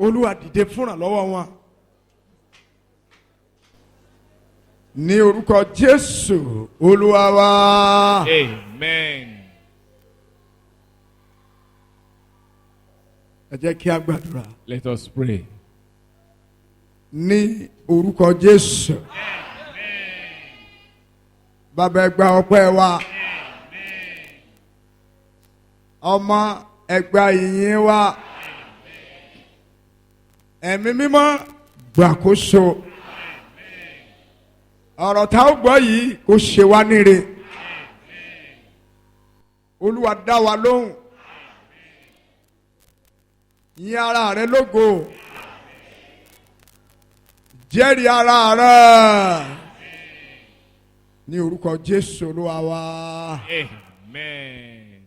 Olúwa dìde fúnra lọ́wọ́ wọn. Ní orúkọ Jésù Olúwa wa. Amen. Ẹ jẹ́ kí a gbàdúrà. Let us pray. Ní orúkọ Jésù. Bàbá ẹ gba ọpẹ́ wa. Ọmọ ẹ gba ìyìn wa. Ẹ̀mí mímọ́ gbàkóso. Ọ̀rọ̀ tá ó gbọ́ yìí kó ṣe wá níre. Olúwa dá wa lóhùn. Yìn ara rẹ lógo. Jẹ́rìí ara rẹ. Ní orúkọ Jésù Olúwa wa. Amen.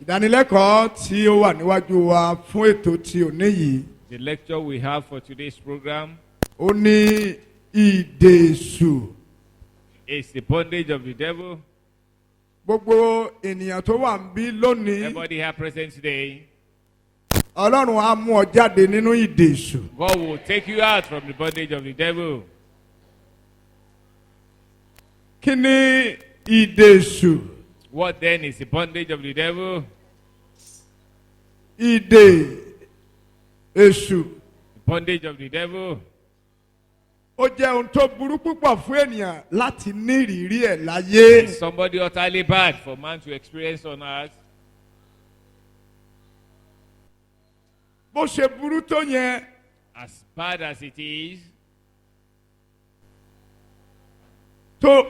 Ìdánilẹ́kọ̀ọ́ tí ó wà níwájú wa fún ètò tí òní yìí. The lecture we have for today's program Ó ní ìdè èṣù. is the bondage of the devil. Gbogbo ènìyàn tó wà níbí lónìí. Everybody here present today, Ọlọ́run á mú ọ jáde nínú ìdè èṣù. God will take you out from the bondage of the devil. Kí ni ìdè èṣù? What then is the bondage of the devil? Ìdè èṣù. The bondage of the devil Ó jẹ́ ohun tó burú púpọ̀ fún ènìyàn láti ní ìrírí ẹ̀ láyé. is somebody utterly bad for man to experience on earth. Bó ṣe burú tó yẹn, As bad as it is, tó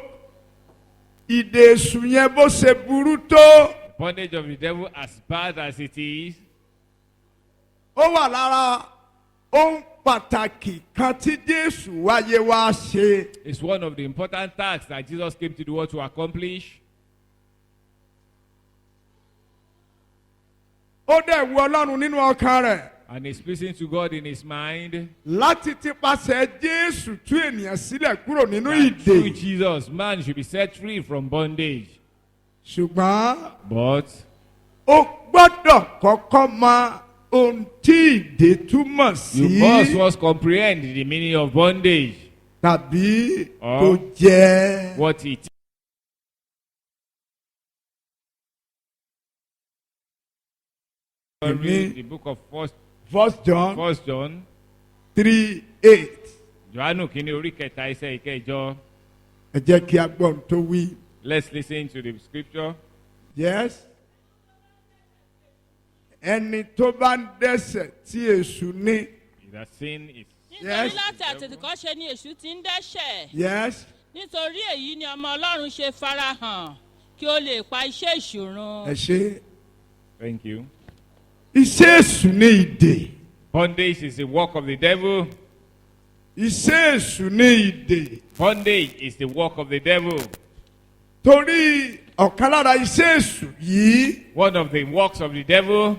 ìdè èṣù yẹn bó ṣe burú tó, the bondage of the devil, as bad as it is, ó wà lára ohun pàtàkì kan tí Jésù wáyé wá ṣe. is one of the important tasks that Jesus came to the world to accomplish. Ó dẹ̀ wu Ọlọ́run nínú ọkàn rẹ̀ And is pleasing to God in his mind. láti tipasẹ̀ Jésù tú ènìyàn sílẹ̀ kúrò nínú That ìdè. through Jesus, man should be set free from bondage. Ṣùgbọ́n But ó gbọ́dọ̀ kọ́kọ́ mọ ohun tí ìdè túmọ̀ you sí must first comprehend the meaning of bondage. tàbí Oh. tó jẹ́. What it is. Amen. The book of First John 1 John. 3:8. Johannu kìíní orí kẹta ẹsẹ̀ ìkẹjọ. Ẹ jẹ́ kí a gbọ́ ohun tó wí. Let's listen to the scripture. Yes. Ẹni tó bá ń dẹ́ṣẹ̀ tí èṣù ní. That sin is nítorí Yes. láti àtètèkọ́ṣe ni èṣù ti ń dẹ́ṣẹ̀. Yes. Nítorí èyí ni ọmọ Ọlọ́run ṣe farahàn kí ó lè pa iṣẹ́ èṣù run. Ẹ ṣe. Thank you. Iṣẹ́ èṣù ní ìdè. Bondage is the work of the devil. Iṣẹ́ èṣù ní ìdè. Bondage is the work of the devil. Torí ọ̀kan lára iṣẹ́ èṣù yìí One of the works of the devil.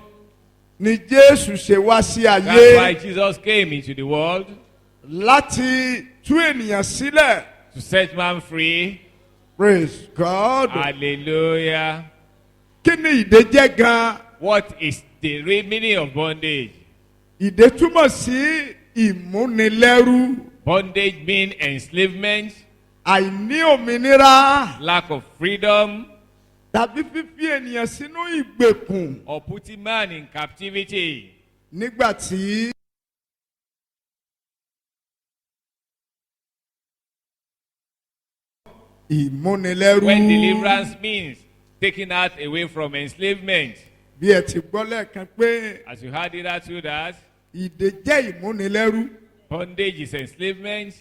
ni Jésù ṣe wá sí That's why ayé Jesus came into the world láti tú ènìyàn sílẹ̀. to set man free. Praise God. Hallelujah. Kí ni ìdè jẹ́ gan-an? What is the real meaning of bondage? Ìdè túmọ̀ sí ìmúnilẹ́rú, Bondage means enslavement, àìní òmìnira lack of freedom, tàbí fífi ènìyàn sínú ìgbèkùn or putting man in captivity. nígbà tí ìmúnilẹ́rú. When deliverance means taking out away from enslavement. Bí ẹ ti gbọ́ lẹ́ẹ̀kan pé As you heard it out to that, ìdè jẹ́ ìmúnilẹ́rú. bondage is enslavement.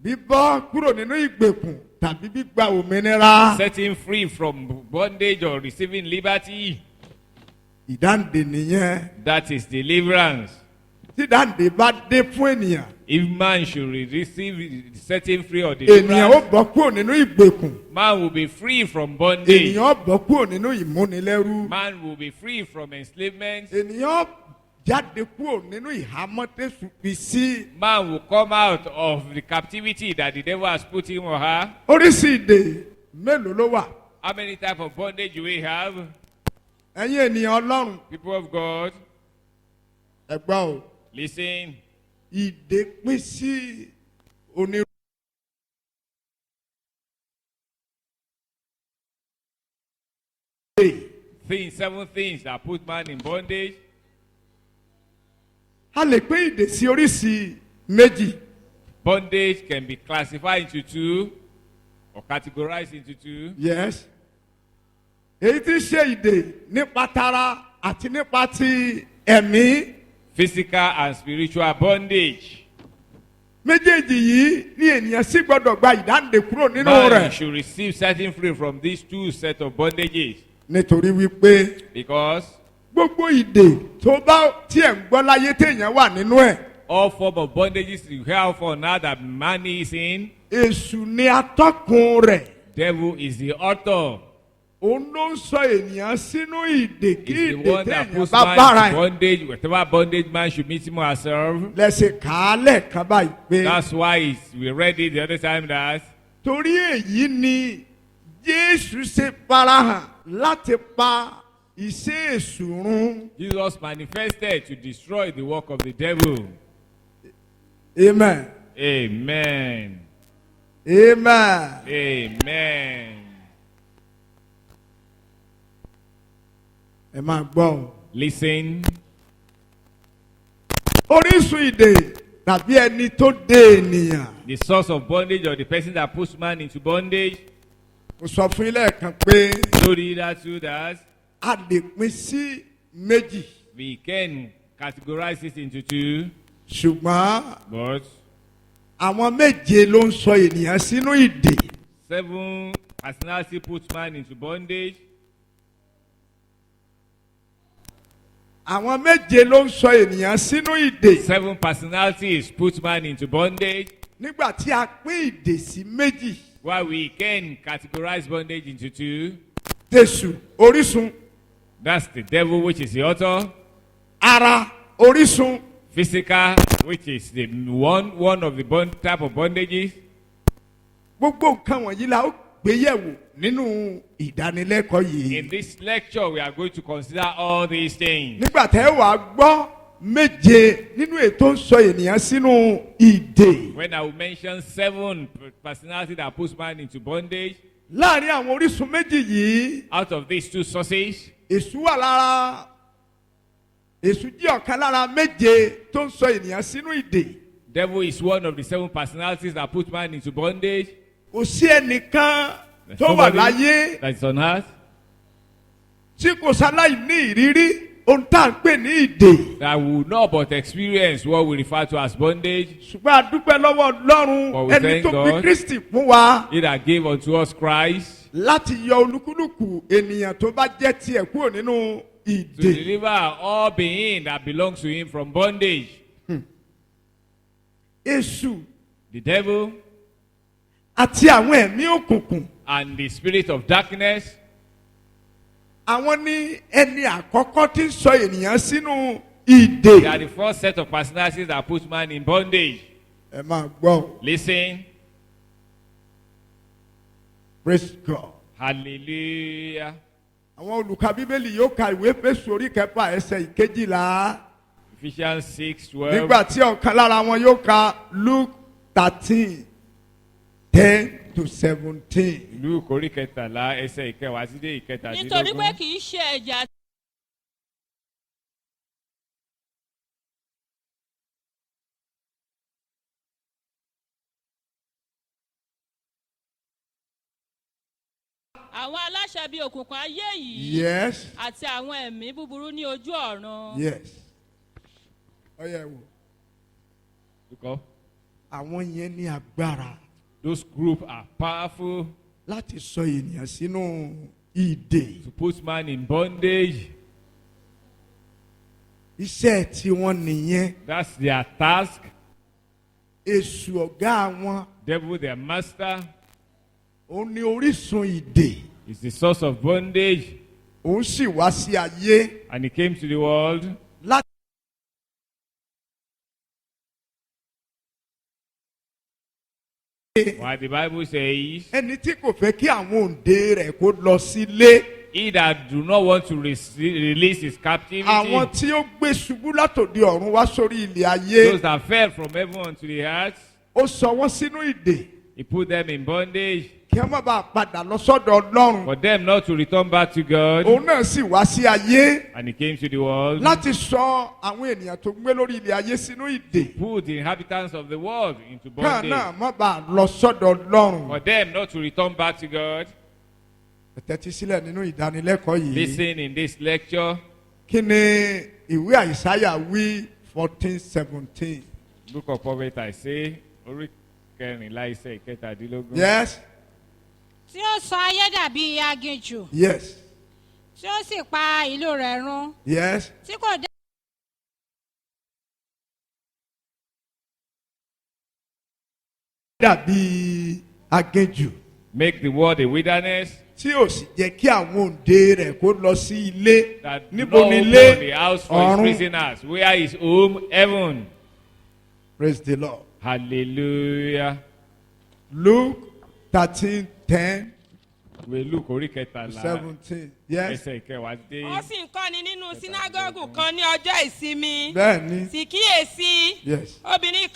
Bíbọ́ kúrò nínú ìgbèkùn tàbí gbígba òmìnira. Setting free from bondage or receiving liberty. Ìdáǹdè nìyẹn. That is deliverance. Tí ìdáǹdè bá dé fún ènìyàn, If man should receive setting free or ènìyàn ó deliverance, bọ́ kúrò nínú ìgbèkùn. man will be free from bondage. Ènìyàn ó bọ́ kúrò nínú ìmúnilẹ́rú. Man will be free from enslavement. Ènìyàn jáde kúrò nínú ìhámọ́ tẹ̀sù fi sí. Man will come out of the captivity that the devil has put him or her. Oríṣi ìdè mélòó ló wà? How many types of bondage do we have? Ẹ̀yin ènìyàn Ọlọ́run, People of God, ẹ gbọ́ o. listen. Ìdè pín sí onírúurú. Seven things that put man in bondage. A lè pín ìdè sí oríṣi méjì. Bondage can be classified into two or categorized into two. Yes. Èyí tí ṣe ìdè nípa tara àti nípa ti ẹ̀mí. Physical and spiritual bondage. Méjèèjì yìí ni ènìyàn sì gbọ́dọ̀ gba ìdáǹdè kúrò nínú Man rẹ̀. should receive certain freedom from these two sets of bondages. Nítorí wípé Because gbogbo ìdè tó bá tiẹ̀ ń gbọ́ láyé téèyàn wà nínú ẹ̀. all form of bondages you have for now that man is in, Èṣù ni atọ́kùn rẹ̀. devil is the author. Òun ló ń sọ ènìyàn sínú ìdè kí Is the ìdè one that téèyàn puts bá man bára in ẹ̀. bondage. Whatever bondage man should meet him or herself. Lẹ́sẹ̀ kàálẹ̀ kan báyìí pé. That's why we read it the other time that Torí èyí ni Jésù ṣe farahàn láti pa iṣẹ́ èṣù run. Jesus manifested to destroy the work of the devil. Amen. Amen. Amen. Amen. Ẹ máa gbọ́ o. Listen. Orísun ìdè tàbí ẹni tó dé ènìyàn. The source of bondage or the person that puts man into bondage. Mo sọ fún ilé ẹ̀kan pé So read that too that a lè pín sí méjì. we can categorize it into two, Ṣùgbọ́n but àwọn méje ló ń sọ ènìyàn sínú ìdè. 7 personality puts man into bondage. Àwọn méje ló ń sọ ènìyàn sínú ìdè. 7 personalities put man into bondage. Nígbà tí a pín ìdè sí méjì. While we can categorize bondage into two, Tèṣù orísun. that's the devil, which is the author. Ara orísun. Physical, which is the one of the type of bondages. Gbogbo nǹkan wọ̀nyí la ó gbé yẹ̀wò nínú ìdánilẹ́kọ̀ọ́ yìí. In this lecture, we are going to consider all these things. Nígbà tẹ́ wàá gbọ́ méje nínú ètò ń sọ ènìyàn sínú ìdè. When I will mention 7 personalities that puts man into bondage, Láàárín àwọn orísun méjì yìí, out of these 2 sources, èṣù wà lára. Èṣù jẹ́ ọ̀kan lára méje tó ń sọ ènìyàn sínú ìdè. devil is one of the 7 personalities that put man into bondage. Kò sí ẹnìkan There's tó wà nobody láyé that is on earth tí kò sáláì ní ìrírí ohun tá à ń pè ní ìdè. that will not but experience what we refer to as bondage. Ṣùgbọ́n a dúpẹ́ lọ́wọ́ Ọlọ́run But we ẹni thank tó fi God. Kristi fún wa He that gave unto us Christ láti yọ olúkúlùkù ènìyàn tó bá jẹ́ tiẹ̀ kúrò nínú to ìdè. deliver all being that belongs to him from bondage. Èṣù The devil àti àwọn ẹ̀mí òkùnkùn. and the spirit of darkness, Àwọn ní ẹni àkọ́kọ́ tí ń sọ ènìyàn sínú they are ìdè. the first set of personalities that put man in bondage. Ẹ máa gbọ́. Listen. Praise God. Hallelujah. Àwọn olùkà Bíbélì yóò ka ìwé Éfésù orí kẹfà ẹsẹ̀ ìkejìlá. Ephesians 6:12. Nígbà tí ọ̀kan lára wọn yóò ka Luke 13:10-17. Luke orí kẹtàlá ẹsẹ̀ ìkẹwàá sí dé nítorí pé ìkẹtàdínlógún. kì í ṣe ẹ̀jẹ̀ àwọn aláṣẹ bíi òkùnkùn ayé yìí Yes. àti àwọn ẹ̀mí búburú ní ojú ọ̀run. Yes. Ọyẹ wò. Because Àwọn yẹn ní agbára those groups are powerful láti sọ ènìyàn sínú ìdè. to put man in bondage. Iṣẹ́ tí wọ́n nìyẹn. That's their task. Èṣù ọ̀gá wọn. Devil, their master, Òun ni orísun ìdè. is the source of bondage, Òun sì wá sí ayé and he came to the world What the Bible says, ẹni tí kò fẹ́ kí àwọn òǹdè rẹ̀ kó lọ sílé. he that do not want to release his captivity, Àwọn tí ó gbé ṣubú látòdì ọ̀run wá sórí ilẹ̀ ayé. those that fell from heaven unto the earth, Ó sọ wọ́n sínú ìdè. he put them in bondage Kí wọ́n má bàa padà lọ sọ́dọ̀ Ọlọ́run. for them not to return back to God. Òun náà sì wá sí ayé And he came to the world láti sọ àwọn ènìyàn tó gbé lórí ilẹ̀ ayé sínú ìdè. put the inhabitants of the world into Káà náà bondage má bàa lọ sọ́dọ̀ Ọlọ́run. for them not to return back to God. Ẹ tẹ́tí sílẹ̀ nínú ìdánilẹ́kọ̀ọ́ yìí. Listen in this lecture. Kí ni ìwé Àìsáyà wí 14:17? Book of Prophet Isaiah, orí kẹrìnlá iṣẹ́ ìkẹtàdínlógún. Yes, tí ó sọ ayé dàbí aginjù yes, tí ó sì pa ìlú rẹ̀ run yes. tí kò dé. Dàbí aginjù Make the world a wilderness tí ò sì jẹ́ kí àwọn òǹdè rẹ̀ kó lọ sí ilé. that do Níbo not ni open ilé? the house for his Ọ̀run. prisoners. Where is home? Heaven. Praise the Lord. Hallelujah. Luke 13:10 Ìwé Luke orí kẹtàlá 17. Yes. ẹsẹ̀ ìkẹwàá dé. ó sì ń kọ́ni nínú sínágọ́gù kan ní ọjọ́ ìsinmi. Bẹ́ẹ̀ni. sì kíyèsí Yes. obìnrin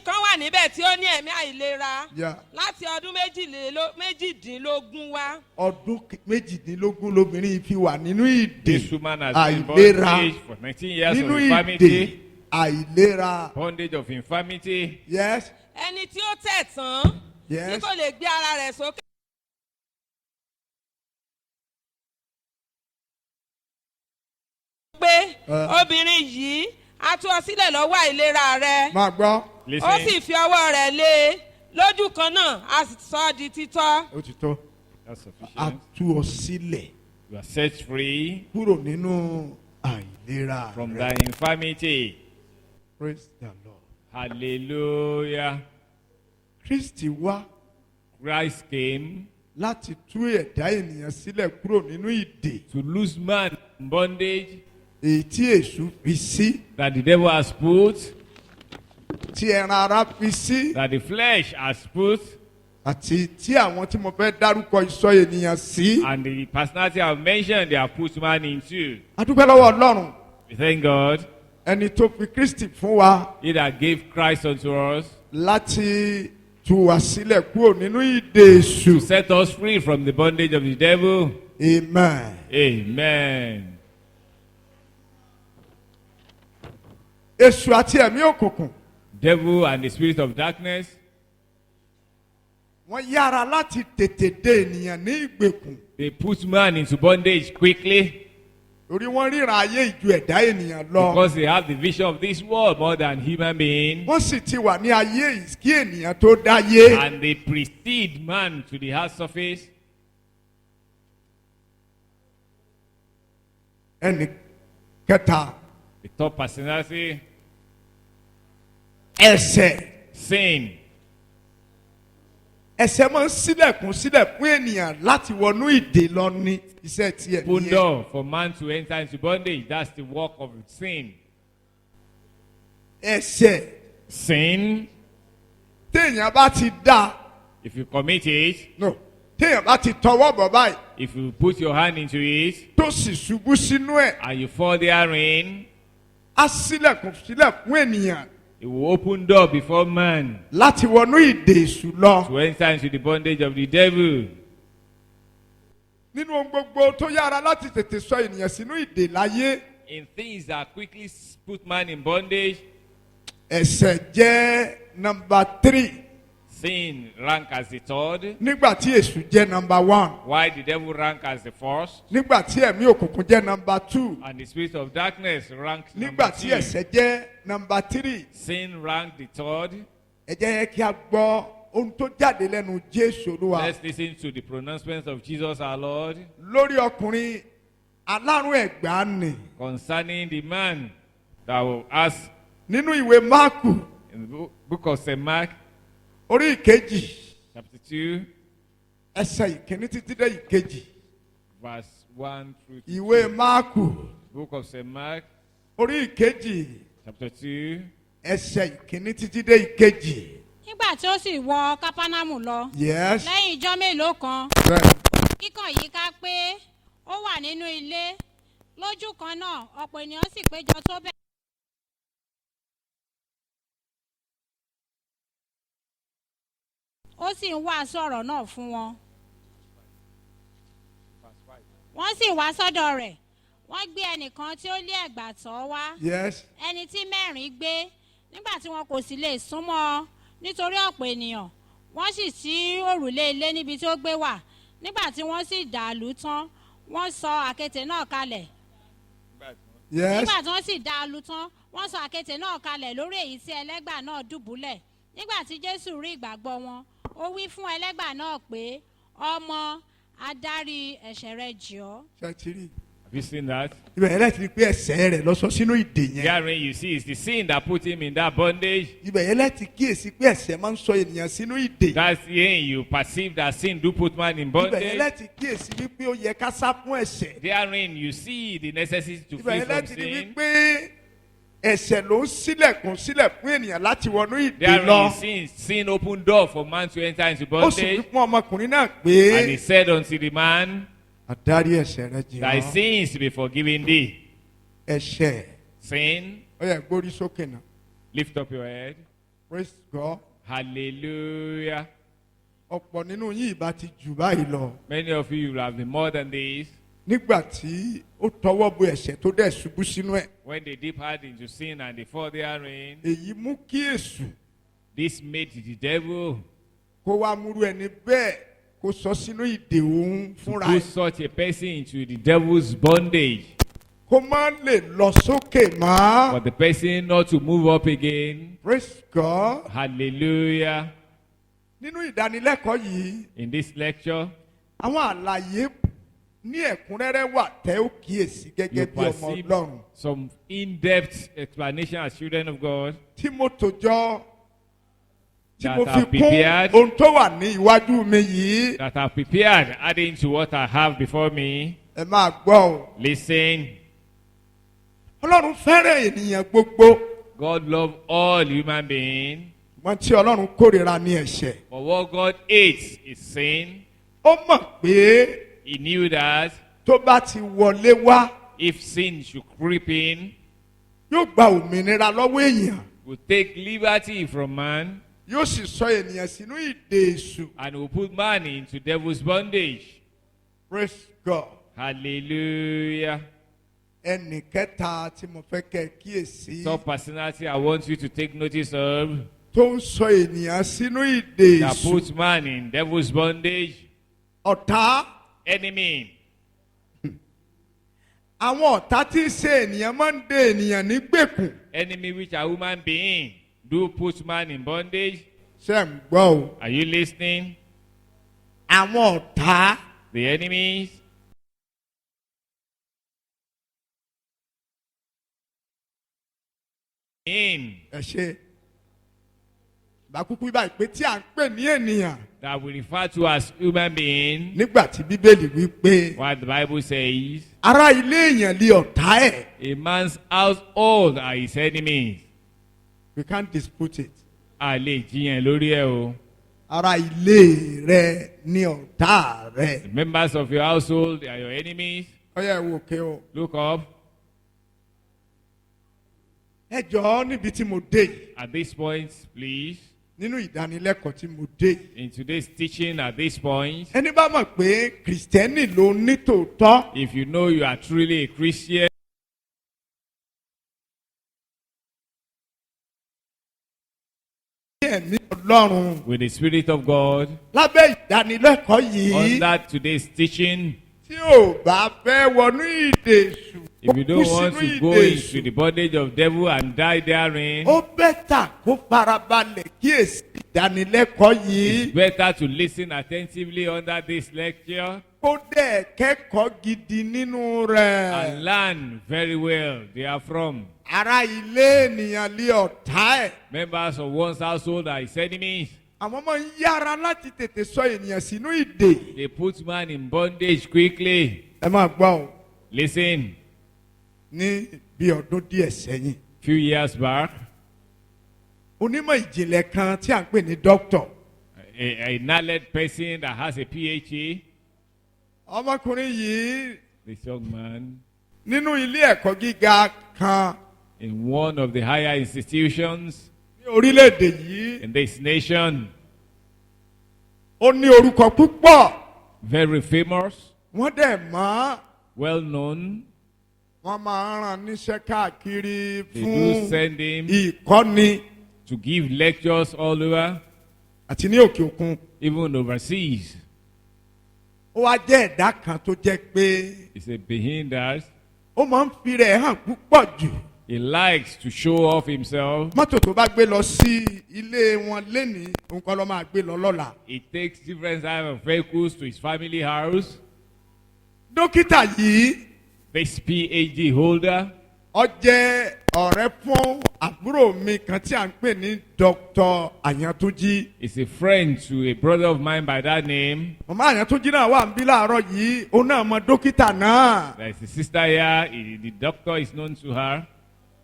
kan wà níbẹ̀ tí ó ní ẹ̀mí àìlera Yeah. láti ọdún méjìdínlógún wá. Ọdún méjìdínlógún lobìnrin yìí fi wà nínú ìdè. This woman has been in Àìlera. bondage for 19 years of Nínú ìdè infirmity. àìlera. Bondage of infirmity. Yes. ẹni tí ó tẹ̀ tán tí Yes. kò lè gbé ara rẹ̀ sókè. pé obìnrin yìí á tú ọ sílẹ̀ lọ́wọ́ àìlera rẹ̀. Máa gbọ́. ó Listen. sì fi ọwọ́ rẹ̀ lé e lójú kan náà a sì sọ ọ́ di títọ́. Ó ti tó. That's A sufficient. tú ọ sílẹ̀ You are set free kúrò nínú àìlera from rẹ. thy infirmity. Praise the Lord. Hallelujah. Kristi wá Christ came láti tú ẹ̀dá ènìyàn sílẹ̀ kúrò nínú ìdè to loose man from bondage èyí tí èṣù fi sí, that the devil has put, tí ẹran ara fi sí, that the flesh has put, àti tí àwọn tí mo fẹ́ dárúkọ ìsọ ènìyàn sí. and the personality I've mentioned they have put man into. A dúpẹ́ lọ́wọ́ Ọlọ́run We thank God. ẹni tó fi Kristi fún wa He that gave Christ unto us láti tú wa sílẹ̀ kúrò nínú ìdè èṣù. to set us free from the bondage of the devil. Amen. Amen. Èṣù àti ẹ̀mí òkùnkùn Devil and the spirit of darkness, wọ́n yára láti tètè dé ènìyàn ní ìgbèkùn. they put man into bondage quickly Torí wọ́n ríran ayé ìju ẹ̀dá ènìyàn lọ. because they have the vision of this world more than human being, Wọ́n sì ti wà ní ayé yìí kí ènìyàn tó dáyé. and they precede man to the earth's surface. Ẹnì kẹta, The top personality, ẹ̀ṣẹ̀. sin. Ẹ̀ṣẹ̀ máa ń sílẹ̀kùn sílẹ̀ fún ènìyàn láti wọnú ìdè lọ ní iṣẹ́ tiẹ̀ Open nìyẹn. door for man to enter into bondage. That's the work of sin. Ẹ̀ṣẹ̀ Sin, téèyàn bá ti dá, if you commit it, no, téèyàn bá ti tọwọ́ bọ̀ báyìí if you put your hand into it, tó sì ṣubú sínú ẹ̀, and you fall therein, á sílẹ̀kùn sílẹ̀ fún ènìyàn it will open door before man láti wọnú ìdè èṣù lọ. to enter into the bondage of the devil. Nínú ohun gbogbo tó yára láti tètè sọ ènìyàn sínú ìdè láyé, In things that quickly put man in bondage, ẹ̀ṣẹ̀ jẹ́ nọmba 3 sin rank as the third, nígbà tí èṣù jẹ́ nọmba 1, while the devil rank as the first, nígbà tí ẹ̀mí òkùnkùn jẹ́ nọmba 2, and the spirit of darkness ranks nígbà number tí 2. ẹ̀ṣẹ̀ jẹ́ nọmba 3. Sin ranked the third. Ẹ jẹ́ kí a gbọ́ ohun tó jáde lẹ́nu Jésù Olúwa Let's listen to the pronouncements of Jesus our Lord lórí ọkùnrin alárùn ẹ̀gbá nì concerning the man that will ask nínú ìwé Máàkù in the book of St. Mark, orí ìkejì chapter 2, ẹsẹ̀ ìkíní títí dé ìkejì. verse 1 through 2. Ìwé Máàkù Book of St. Mark, orí ìkejì chapter 2, ẹsẹ̀ ìkíní títí dé ìkejì. nígbà tí ó sì wọ kápánámù lọ Yes. lẹ́yìn ijọ́ mélòó kan Bẹ́ẹ̀. kíkàn yìí ká pé ó wà nínú ilé lójú kan náà ọ̀pọ̀ ènìyàn sì péjọ tó bẹ́ẹ̀. ó sì ń wàásù ọ̀rọ̀ náà fún wọn. wọ́n sì wá sọ́dọ̀ rẹ̀ wọ́n gbé ẹnìkan tí ó lé ẹ̀gbà tọ́ wá Yes. ẹni tí mẹ́rin gbé nígbà tí wọn kò sì lè súnmọ́ ọ nítorí ọ̀pọ̀ ènìyàn wọ́n sì ṣí òrùlé ilé níbi tí ó gbé wà nígbà tí wọ́n sì dà á lù tán wọ́n sọ àkéte náà kalẹ̀ Yes. nígbà tí wọ́n sì dà á lù tán wọ́n sọ àkéte náà kalẹ̀ lórí èyí tí ẹlẹ́gbà náà dùbúlẹ̀ nígbà tí Jésù rí ìgbàgbọ́ wọn ó wí fún ẹlẹ́gbà náà pé ọmọ adarí ẹ̀ṣẹ̀ rẹ jì ọ́. Ṣàtìrì. Have you seen that? Ibẹ̀ yẹn láti rí pé ẹ̀ṣẹ̀ rẹ̀ lọ sọ sínú ìdè yẹn. Therein you see, it's the sin that put him in that bondage. Ibẹ̀ yẹn láti kíyèsí pé ẹ̀ṣẹ̀ máa ń sọ ènìyàn sínú ìdè. That's when you perceive that sin do put man in Ibẹ̀ yẹn bondage. láti kíyèsí wípé ó yẹ ká sá fún ẹ̀ṣẹ̀. Therein you see the necessity to Ibẹ̀ flee yẹn from láti rí sin. wípé ẹ̀ṣẹ̀ ló ń sílẹ̀kùn sílẹ̀ fún ènìyàn láti wọnú ìdè Therein lọ. sin opened door for man to enter into Ó sì wí bondage. fún ọmọkùnrin náà pé And he said unto the man, adarí ẹ̀ṣẹ̀ rẹ jì thy ọ́. sins be forgiven thee. Ẹ̀ṣẹ̀ Sin, ó yẹ gbórí sókè náà. lift up your head. Praise God. Hallelujah. Ọ̀pọ̀ nínú yín ìbá ti jù báyìí lọ. Many of you will have been more than this. Nígbà tí ó tọwọ́ bo ẹ̀ṣẹ̀ tó dẹ̀ ṣubú sínú ẹ̀. When they dip hard into sin and they fall therein, Èyí mú kí èṣù this made the devil kó wá múrú ẹni bẹ́ẹ̀ kó sọ sínú ìdè òun fúnra put ẹ̀. such a person into the devil's bondage. Kó má lè lọ sókè mọ́. For the person not to move up again. Praise God. Hallelujah. Nínú ìdánilẹ́kọ̀ọ́ yìí, In this lecture, àwọn àlàyé ní ẹ̀kúnrẹ́rẹ́ wà tẹ́ ó kíyèsí gẹ́gẹ́ you bí ọmọ perceive Ọlọ́run. some in-depth explanation as children of God Tí mo tòjọ́ tí That mo are fi kún prepared. ohun tó wà ní iwájú mi yìí. that are prepared, adding to what I have before me. Ẹ máa gbọ́ o. Listen, Ọlọ́run fẹ́ràn ènìyàn gbogbo. God loves all human beings, Wọ́n tí Ọlọ́run kórìíra ní ẹ̀ṣẹ̀. but what God hates is sin. Ó mọ̀ pé He knew that tó bá ti wọlé wá, if sin should creep in, yóò gba òmìnira lọ́wọ́ èèyàn. will take liberty from man Yóò sì sọ ènìyàn sínú ìdè èṣù. and will put man into devil's bondage. Praise God. Hallelujah. Ẹnì kẹta tí mo fẹ́ kẹ́ ẹ kíyèsí. Some personality I want you to take notice of Tó ń sọ ènìyàn sínú ìdè that èṣù. puts man in devil's bondage. Ọ̀tá. Enemy. Àwọn ọ̀tá tí ń ṣe ènìyàn máa ń de ènìyàn nígbèkùn. Enemy which are human being do put man in bondage. Ṣé ń gbọ́ o? Are you listening? Àwọn ọ̀tá. The enemies. In Ẹ ṣe. Bàkúkú báyìí pé tí à ń pè ní ènìyàn. that we refer to as human being. Nígbà tí Bíbélì wí pé What the Bible says. ará ilé èèyàn lé ọ̀tá ẹ̀. A man's household are his enemies. We can't dispute it. A lè jiyàn lórí ẹ o. Ará ilé rẹ ní ọ̀tá rẹ. The members of your household are your enemies. Ọyá ẹ wo òkè o. Look up. Ẹ jọ̀ọ́ níbi tí mo dé yìí. At this point, please. Nínú ìdánilẹ́kọ̀ọ́ tí mo dé yìí. In today's teaching, at this point, Ẹni bá mọ̀ pé Kìrìsìtẹ́nì ló ní tòótọ́. if you know you are truly a Christian, Ní ẹ̀mí Ọlọ́run. with the Spirit of God, Lábẹ́ ìdánilẹ́kọ̀ọ́ yìí. under today's teaching, Tí ò bá fẹ́ wọnú ìdè èṣù. if you kó don't kú want sínú to go ìdè into èṣù. the bondage of devil and die therein, Ó bẹ́tà kó farabalẹ̀ kíyèsí ìdánilẹ́kọ̀ọ́ yìí. it's better to listen attentively under this lecture Kó dẹ̀ kẹ́kọ̀ọ́ gidi nínú rẹ̀. and learn very well therefrom. Ará ilé ènìyàn lé ọ̀tá ẹ̀. Members of one's household are his enemies. Àwọn ọmọ ń yára láti tètè sọ ènìyàn sínú ìdè. They put man in bondage quickly. Ẹ máa gbọ́ o. Listen, Ní bí ọdún díẹ̀ sẹ́yìn. few years back, onímọ̀ ìjìnlẹ̀ kan tí à ń pè ní doctor. a knowledge person that has a PhD. ọmọkùnrin yìí This young man, nínú ilé ẹ̀kọ́ gíga kan in one of the higher institutions ní orílẹ̀-èdè yìí, in this nation, ó ní orúkọ púpọ̀, very famous, wọ́n dẹ̀ mọ̀, well known. wọ́n máa ń rán níṣẹ́ káàkiri They fún do send him ìkọ́ni to give lectures all over, àti ní òkè òkun. even overseas. Ó wá jẹ́ ẹ̀dá kan tó jẹ́ pé He's a behinders. ó máa ń fi rẹ̀ hàn púpọ̀ jù. He likes to show off himself. Mọ́tò tó bá gbé lọ sí ilé wọn lénìí, òun kọ́ ló máa gbé lọ lọ́la. He takes different types of vehicles to his family house. Dókítà yìí This PhD holder ó jẹ́ ọ̀rẹ́ fún àbúrò mi kan tí à ń pè ní Dr. Àyàntúnjí. is a friend to a brother of mine by that name. Màmá Àyàntúnjí náà wà níbí láàárọ̀ yìí, òun náà mọ dókítà náà. There's a sister here. The doctor is known to her.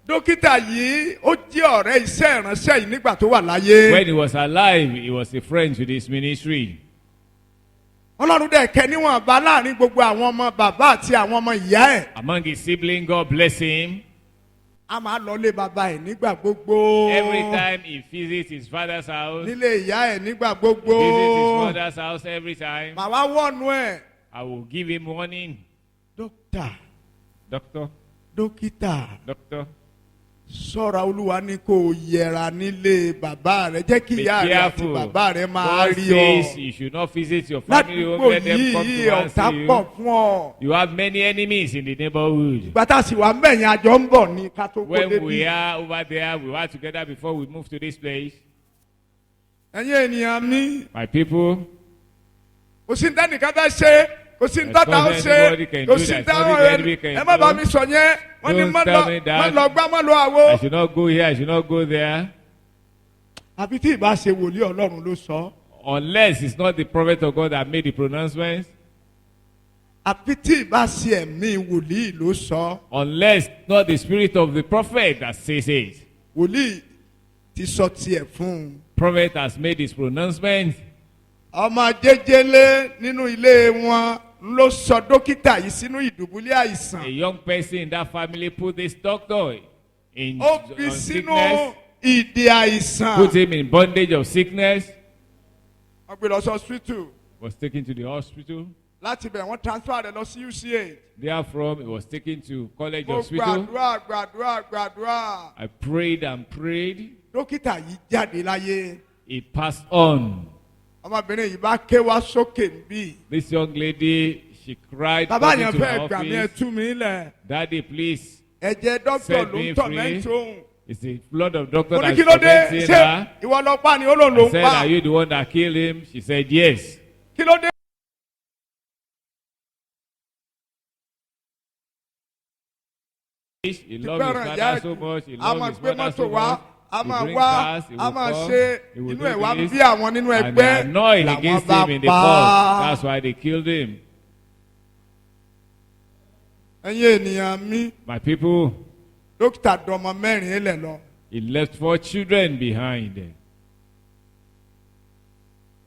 Dókítà yìí ó jẹ́ ọ̀rẹ́ iṣẹ́ ìránṣẹ́ yìí nígbà tó wà láyé. When he was alive, he was a friend to this ministry. Ọlọ́run dẹ̀ kẹ́ níwọ̀n bá láàrin gbogbo àwọn ọmọ bàbá àti àwọn ọmọ ìyá ẹ̀. Among his siblings, God bless him. A máa lọ lé bàbá ẹ̀ nígbà gbogbo. Every time he visits his father's house, Nílé ìyá ẹ̀ nígbà visits gbogbo. his mother's house every time, Màá wá wọ́ọ̀nù ẹ̀. I will give him warning. Dókítà, Doctor, dókítà, ṣọ́ra Olúwa ní kó yẹra nílé bàbá rẹ̀. Jẹ́ kí be ìyá rẹ̀ àti careful. bàbá rẹ̀ máa God rí says ọ. you should not visit your family home. Ládùúgbò Let them come yìí to and ọ̀tá see pọ̀ you. fún ọ. You have many enemies in the neighborhood. Ìgbà tá a sì wà ń bẹ̀yìn àjọ ń bọ̀ ní ká tó kó When we débi. are over there, we were together before we moved to this place. Ẹ̀yin ènìyàn mi, My people, kò sí ní tẹ́nìkan fẹ́ ṣe, kò sí ní tọ́ta ó There's ṣe, nothing anybody can kò do, sí ní there's táwọn nothing the enemy ẹ̀ can ẹ má bá do. mi sọ yẹn. Wọ́n ní Don't má tell me that. lọ gbá má lọ àwo. I should not go here, I should not go there. Àbí tí ìbá ṣe wòlíì Ọlọ́run ló sọ. Unless it's not the prophet of God that made the pronouncements. Àbí tí ìbá ṣe ẹ̀mí wòlíì ló sọ. Unless not the spirit of the prophet that says it. Wòlíì ti sọ tiẹ̀ fún un. Prophet has made his pronouncement. Ọmọ jẹjẹlé nínú ilé wọn ló sọ dókítà yìí sínú ìdùbúlẹ̀ A àìsàn. young person in that family put this doctor in Ó fi on sínú sickness, ìdè àìsàn. put him in bondage of sickness, Wọ́n gbé lọ sí hospital. was taken to the hospital. Láti bẹ̀ wọ́n transfer rẹ̀ lọ sí UCH. Therefrom, he was taken to college Mo hospital. gbàdúrà. I prayed and prayed. Dókítà yìí jáde láyé. He passed on. Ọmọbìnrin yìí bá ké wá sókè níbí. This young lady, she cried, Bàbá coming yẹn to her fẹ́ gbà mí ẹ office. tú mi lẹ̀. Daddy, please. Ẹ̀jẹ̀ dókítà Set ló me ń tọ̀ free. mẹ́tò òun. It's the blood of doctor Mo ní that's kí ló dé? tormenting Ṣé her. ìwọ lọ pa ni ó lòun ló I ń said, pa? are you the one that killed him? She said, yes. Kí ló dé? He loved his Fẹ́ràn ìyá father ẹ̀ so jù. much. He A loved máa his gbé mother mọ́tò so wá. much. A He máa bring wá. cars, he A will máa come, ṣe. he will Inú do ẹ̀ wá this. bí àwọn nínú And they ẹgbẹ́. annoyed Làwọn against bá him in the pa court. á. That's why they killed him. Ẹ̀yin ènìyàn mi, My people, dókítà dọmọ mẹ́rin lẹ̀ lọ. he left 4 children behind.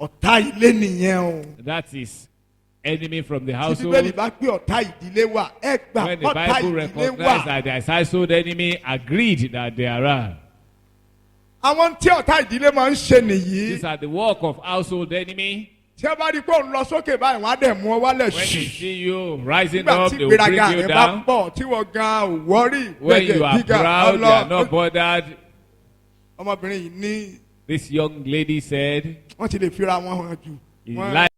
Ọ̀tá ilé nìyẹn o. That is enemy from the Tí household. Bíbélì bá pé ọ̀tá ìdílé wà, ẹ gbà When the ọ̀tá Bible ìdílé recognized wà. that there is household enemy, agreed that they are. Àwọn tí ọ̀tá ìdílé máa ń ṣe nìyí. These are the work of household enemy. Tí ẹ bá rí i pé òun lọ sókè báyìí, wọ́n á dẹ̀ mú ọ wálẹ̀ When they ṣì. see you rising Nígbà up, tí they will bring ìgbéraga you rẹ̀ bá down. pọ̀ tí wọ́n gan ò wọ́rì. When you are proud, they are not bothered. Ọmọbìnrin yìí ní This young lady said, wọ́n ti lè fira wọn hàn jù. he Wọ́n- lied.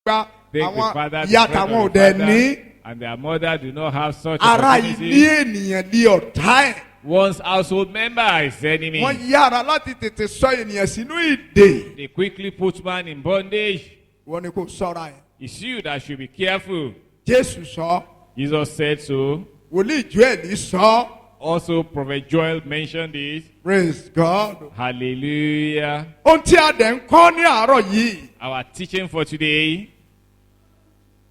gba Take the àwọn father, the ìyá friend àtàwọn of the òde father, ní and their mother do not have such ara opportunity. ilé ènìyàn ní ọ̀tá ẹ̀. One's household member is enemy. Wọ́n yára láti tètè sọ ènìyàn sínú ìdè. They quickly put man in bondage. Wọ́n ní kò sọ́ra ẹ̀. It's you that should be careful. Jésù sọ, Jesus said so. wòlíì Jóẹ́lì sọ, Also, Prophet Joel mentioned this. praise God. Hallelujah. Ohun tí a dẹ̀ ń kọ́ ní àárọ̀ yìí, Our teaching for today,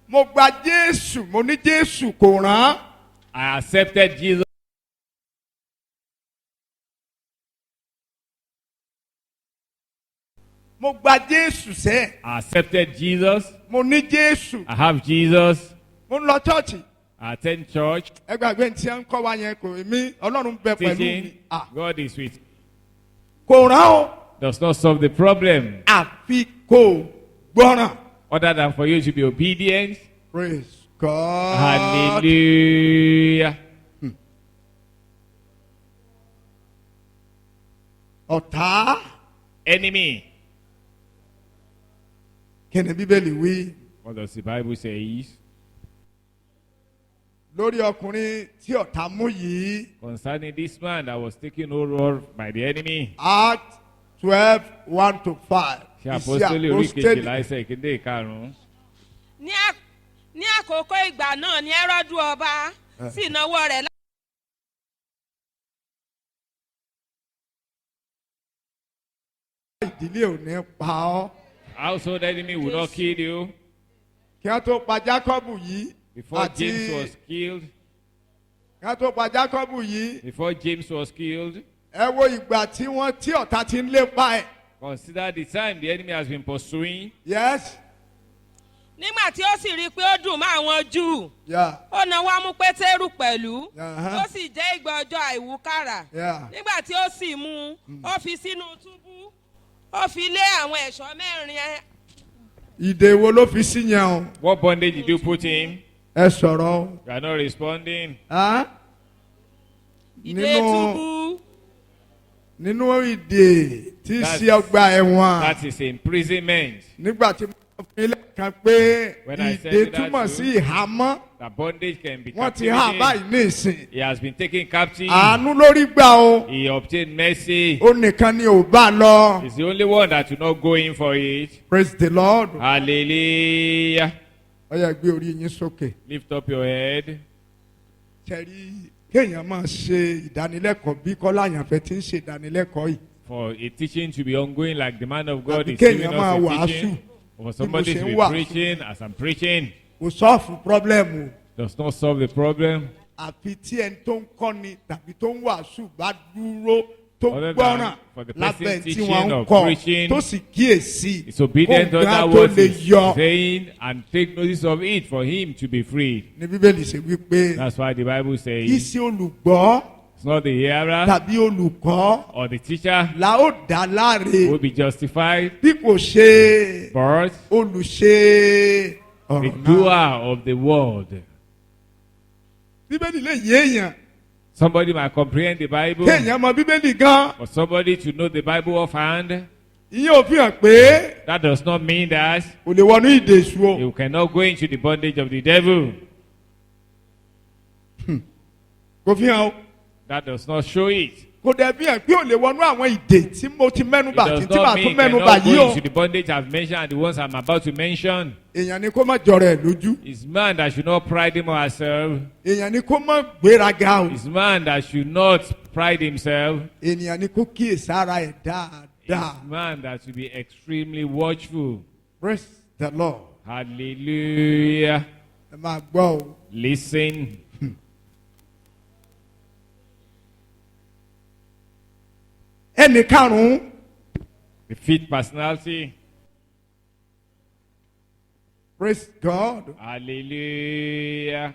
mo gba Jésù, mo ní Jésù kò rán. I accepted Jesus. mo gba Jésù sẹ́. I accepted Jesus. mo ní Jésù. I have Jesus. mo ń lọ chọ́ọ̀chì. I attend church. ẹ gbàgbé ní tí wọ́n ń kọ́ wa yẹn kò mí Ọlọ́run bẹ pẹ̀lú mi. Teaching. God is with. kò rán o. Does not solve the problem. àfi kò gbọ́ràn. Other than for you to be obedient. Praise God. Hallelujah. ọ̀tá. Enemy. kí ni Bíbélì wí? What does the Bible say? lórí ọkùnrin tí ọ̀tá mú yìí. Concerning this man that was taken over by the enemy. Act 12:1-5. Ṣé apostoli orí kejìlá ẹsẹ̀ ìkéde ìkarùn-ún. ní àkókò ìgbà náà ni Hẹ́rọ́dù ọba sì náwó rẹ̀ ìdílé ò ní pa ọ́. Household enemy will not kill you. kí wọ́n tó pa Jákọ́bù yìí. Before James was killed. kí wọ́n tó pa Jákọ́bù yìí. Before James was killed. ẹ wo ìgbà tí ọ̀tá ti ń lépa ẹ̀. Consider the time the enemy has been pursuing. Yes. nígbà tí ó sì rí i pé ó dùn mọ́ àwọn Júù Yeah. ó náwó mú Pétérù pẹ̀lú Uh-huh. ó sì jẹ́ ìgbà ọjọ́ àìwúkàrà Yeah. nígbà tí ó sì mú un ó fi sínú túbú ó fi lé àwọn ẹ̀ṣọ́ mẹ́rin ìdè wo ló fi sí yẹn o. What bondage did you put him? ẹ sọ̀rọ̀ o. You are not responding. ìdè túbú nínú ìdè tí í ṣe ọgbà ẹ̀wọ̀n. That is imprisonment. nígbà tí mo fi ilé kan pé When I said ìdè that túmọ̀ too, sí ìhámọ́. That bondage can be wọ́n ti há báyìí captivity. ní ìsìn. He has been taken captive. àánú lórí gbà o. He obtained mercy. ó nìkan ni ò bá lọ. He's the only one that will not go in for it. Praise the Lord. Hallelujah. ó yá gbé orí yín sókè. Lift up your head. tẹ̀rí kéèyàn máa ṣe ìdánilẹ́kọ̀ọ́ bí Kọ́lá Àyànfẹ́ ti ń ṣe ìdánilẹ́kọ̀ọ́ yìí. For a teaching to be ongoing like the man of God Àbí is giving kéèyàn us máa a wàásù. teaching. For somebody ṣe to ń be wàásù. preaching as I'm preaching kò sọ́ọ̀fù pọ́blẹ́mù. does not solve the problem. àfi tí ẹni tó ń kọ́ni tàbí tó ń wàásù bá dúró tó Other gbọ́ràn than for the person lábẹ́ tí teaching wọ́n ń or kọ́ preaching, tó sì kíyèsí It's obedient to kó other tó words lè he's yọ. saying and take notice of it for him to be freed. ní Bíbélì ṣe wípé That's why the Bible kì í says ṣe olùgbọ́ it's not the hearer tàbí olùkọ́ or the teacher la ó dá láre will be justified, bí kò ṣe but olùṣe the ọ̀rọ̀ doer náà. of the word. Bíbélì lè yé èèyàn Somebody might comprehend the Bible, kéèyàn mọ Bíbélì gan. but somebody to know the Bible offhand, ìyẹn ò fi hàn pé that does not mean that kò lè wọnú ìdè èṣù o. you cannot go into the bondage of the devil. kò fi hàn o. That does not show it. kò dẹ̀ fi hàn pé ò lè wọnú àwọn ìdè tí mo ti mẹ́nu It bà does tí màá not tún mean mẹ́nu bà cannot yìí go o. into the bondage I've mentioned and the ones I'm about to mention. èèyàn ni kó má jọrọ ẹ̀ lójú. It's man that should not pride him or herself. èèyàn ni kó má gbéraga o. It's man that should not pride himself. ènìyàn ni kó kíyèsára ẹ̀ dáadáa. It's man that should be extremely watchful. Praise the Lord. Hallelujah. ẹ máa gbọ́ o. Listen. ẹnì karùn-ún The fifth personality. praise God Hallelujah.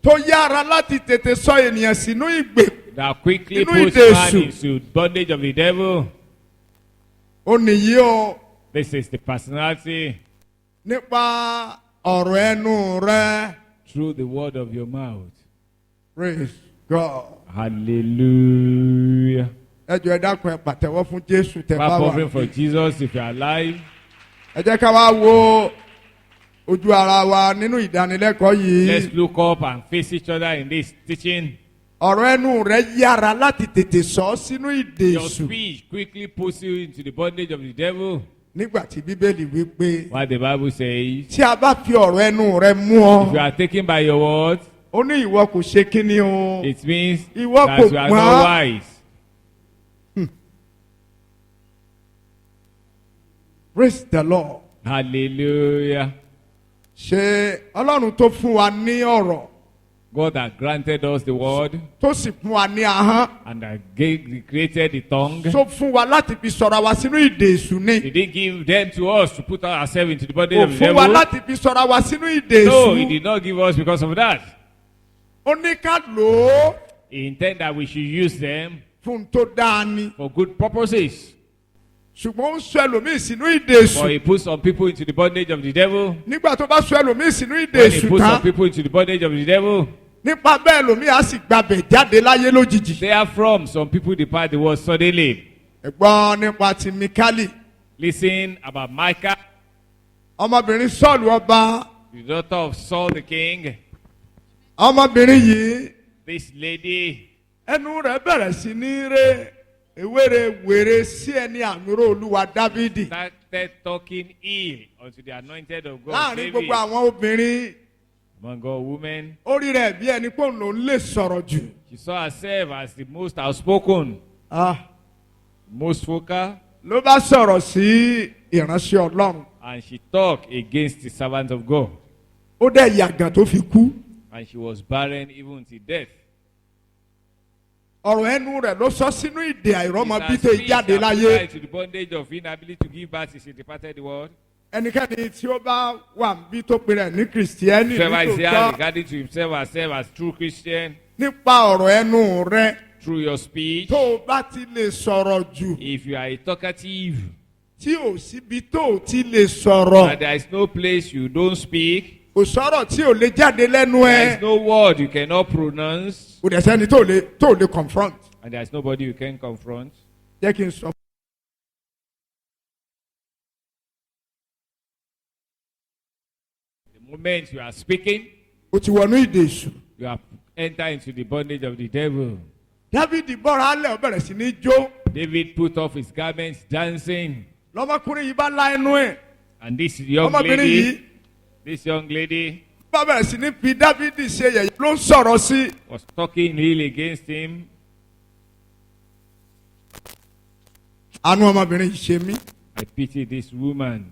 tó yára láti tètè sọ ènìyàn sínú ìgbè. That quickly Inú puts ìdè man èṣù. into bondage of the devil. ó nìyí o This is the personality nípa ọ̀rọ̀ ẹnu rẹ. through the word of your mouth. Praise God. Hallelujah. ẹ jọ̀ọ́ ẹ dákun ẹ pàtẹ́wọ́ fún Jésù tẹ́ bá Clap wà. offering for Jesus if you are alive. ẹ jẹ́ ká wá wo ojú ara wa nínú ìdánilẹ́kọ̀ọ́ yìí. Let's look up and face each other in this teaching. ọ̀rọ̀ ẹnu rẹ yára láti tètè sọ sínú ìdè Your èṣù. speech quickly puts you into the bondage of the devil. nígbà tí Bíbélì wí pé What the Bible says. tí a bá fi ọ̀rọ̀ ẹnu rẹ mú If you ọ. are taken by your words, ó ní ìwọ kò ṣe kíni o. it means Ìwọ that kò you are gbọ́n. not wise. Praise the Lord. Hallelujah. ṣe Ọlọ́run tó fún wa ní ọ̀rọ̀ God that granted us the word tó sì fún wa ní ahọ́n. and that created the tongue. Tó fún wa láti fi sọ̀rọ̀ wa sínú ìdè èṣù ni. He didn't give them to us to put ourselves into the body Kò of the fún wa devil. láti fi sọ̀rọ̀ wa sínú ìdè No, he èṣù. did not give us because of that. Ó ní ká lò ó He intended that we should use them fún un tó dáa ni. for good purposes. Ṣùgbọ́n ó ń sọ ẹlòmíì sínú ìdè But èṣù. he put some people into the bondage of the devil. Nígbà tó bá sọ ẹlòmíì sínú ìdè When he èṣù put some tán. people into the bondage of the devil, Nípa bẹ́ẹ̀ ẹlòmíì á sì gbabẹ̀ jáde láyé lójijì. therefrom some people depart the world suddenly. Ẹ̀gbọ́n nípa ti Mikali. Listen about Micah, Ọmọbìnrin Sọ́ọ̀lù ọba. the daughter of Saul the king. Ọmọbìnrin yìí This lady, ẹnu rẹ̀ bẹ̀rẹ̀ sí ní ré ewére wèrè sí ẹni àmúrò Olúwa Dávidi. started talking ill unto the anointed of God, Láàrin David, gbogbo àwọn obìnrin, among all women. ó rí rẹ̀ bí ẹni pé òun ló ń lè sọ̀rọ̀ jù. She saw herself as the most outspoken, most vocal, Ló bá sọ̀rọ̀ sí ìránṣẹ́ Ọlọ́run. and she talked against the servant of God. Ó dẹ̀ yàgàn tó fi kú. And she was barren even till death. Ọ̀rọ̀ ẹnu rẹ̀ ló sọ sínú ìdè àìrọ́mọbí It's tó her speech jáde that láyé. put her to the bondage of inability to give birth as she departed the world. Ẹnikẹ́ni tí ó bá wà níbí tó pe rẹ̀ ní Kìrìsìtẹ́nì Whoever is here nítòótọ́ regarding to himself or herself as true Christian, nípa ọ̀rọ̀ ẹnu rẹ̀ through your speech, tó o bá ti lè sọ̀rọ̀ jù if you are a talkative, tí ò síbi tó o ti lè sọ̀rọ̀. and there is no place you don't speak, Kò sọ̀rọ̀ tí ò lè jáde lẹ́nu there ẹ. is no word you cannot pronounce, Kò dẹ̀ sẹ́ni tó o lè confront. and there is nobody you can confront. Jẹ́ kí n sọ. The moment you are speaking, O ti wọnú ìdè èṣù. you have entered into the bondage of the devil. Dávidi bọ́ra alẹ́ ó bẹ̀rẹ̀ sí ní jó. David put off his garments dancing, Lọ́mọkùnrin yìí bá lá ẹnu ẹ̀. and this young Ọmọbìnrin yìí lady bá bẹ̀rẹ̀ sí ní fi Dávidi ṣe yẹ̀yẹ́ ló ń sọ̀rọ̀ sí. was talking ill against him. Àánú ọmọbìnrin yìí ṣe mí. I pity this woman.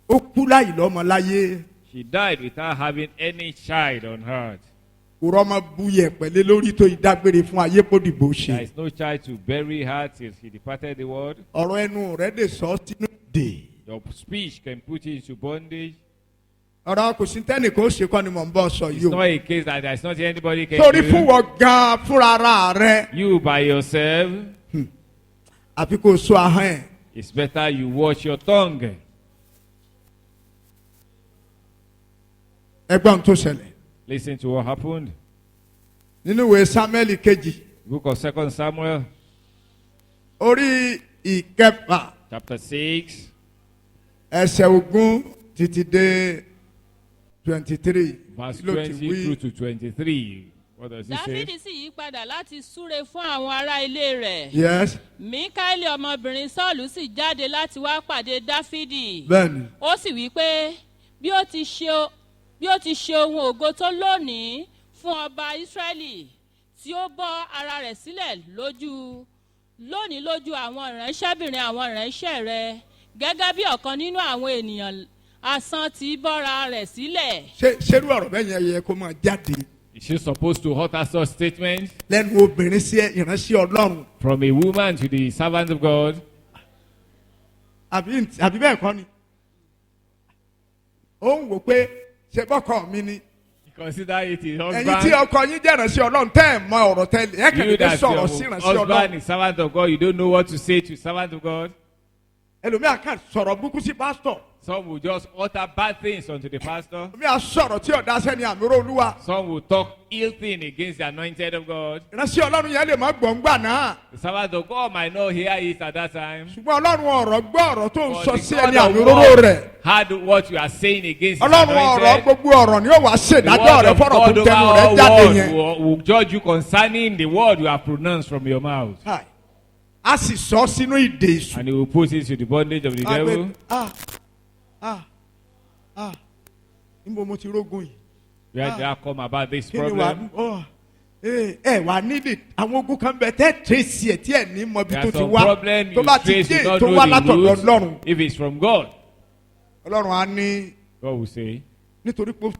Ó kú láì lọ́mọ láyé. She died without having any child on earth. Kò rọ́mọ bu yẹ̀pẹ̀lẹ́ lórí tó ìdágbére fún ayé kó dìbò There ṣe. is no child to bury her till she departed the world. Ọ̀rọ̀ ẹnu rẹ̀ lè sọ sínú ìdè. Your speech can put you into bondage. Ọ̀rọ̀ kò sí tẹ́nìkan ó ṣe kọ́ ni mò ń bọ̀ sọ It's yìí o. not a case that there is nothing anybody can Torí fún do. wọ gan fúnra ara rẹ̀. You by yourself, Àfi kò so ahọ́n ẹ̀. it's better you watch your tongue. Ẹgbọ́n tó ṣẹlẹ̀. Listen to what happened. Nínú ìwé Sámúẹ́lì kejì. Book of 2 Samuel, Orí ìkẹfà chapter 6, ẹsẹ̀ ogún títí dé 23. verse Kí ló ti 20 wí? through to 23. What does it say? dáfídì sì yí padà láti súre fún àwọn ará ilé rẹ̀. Yes, míkáélì ọmọbìnrin sọ́ọ̀lù sì jáde láti wá pàdé dáfídì. bẹ́ẹ̀ni. ó sì wí pé bí ó ti ṣe ohun ògo tó lónìí fún ọba ísírẹ́lì tí ó bọ́ ara rẹ̀ sílẹ̀ lónìí lójú àwọn ìránṣẹ́bìnrin àwọn ìránṣẹ́ rẹ̀ gẹ́gẹ́ bí ọ̀kan nínú àwọn ènìyàn asán tí bọ́ra rẹ̀ sílẹ̀. Ṣerú ọ̀rọ̀ bẹ́ẹ̀ yẹn yẹ kó máa jáde Is she supposed to utter such statements lẹ́nu obìnrin sí ìránṣẹ́ Ọlọ́run. from a woman to the servant of God? Àbí bẹ́ẹ̀ kọ́ ni. Ó ń wò pé ṣe bọ́kọ mi ni. Consider it his Ẹ̀yin tí husband. ọkọ yín jẹ́ ìránṣẹ́ Ọlọ́run tẹ́ ẹ̀ mọ ọ̀rọ̀ tẹ́lẹ̀. Ẹ kàn You lè that your sọ̀rọ̀ sí ìránṣẹ́ husband Ọlọ́run. is servant of God, you don't know what to say to servant of God. Ẹlòmíà kàn sọ̀rọ̀ burúkú sí pásítọ̀. Some will just utter bad things unto the pastor. Ẹlòmíà sọ̀rọ̀ tí ọ̀dà sẹ́ni àmúrò Olúwa. Some will talk ill thing against the anointed of God. Ìránṣẹ́ Ọlọ́run yẹn lè má gbọ̀ngbà náà. The servant of God might not hear it at that time. Ṣùgbọ́n Ọlọ́run ọ̀rọ̀ gbọ́ ọ̀rọ̀ tó ń But sọ the sí God ẹni of àmúrò God rẹ̀. heard what you are saying against his Ọlọ́run ọ̀rọ̀ anointed. gbogbo ọ̀rọ̀ ni ó wàá The ṣèdájọ́ word rẹ̀ of fọ́rọ̀ God tó over tẹnu rẹ̀ all jáde word yẹn. will judge you concerning the word you have pronounced from your mouth. Hi. A sì sọ sínú ìdè èṣù. And he will put it to the bondage of the devil. Níbo mo ti rógun yìí? Where did that come about this Kí ni wà problem? ẹ wà nídìí àwọn ogun kan bẹ tẹ́ tírèsì ẹ̀ tí ẹ̀ ní mọ ibi There tó are ti some wá. problem Tó you bá ti trace, dé you don't tó wá know the látọ̀dọ̀ Ọlọ́run. root. If it's from God, Ọlọ́run á ní God will say, nítorí pé ó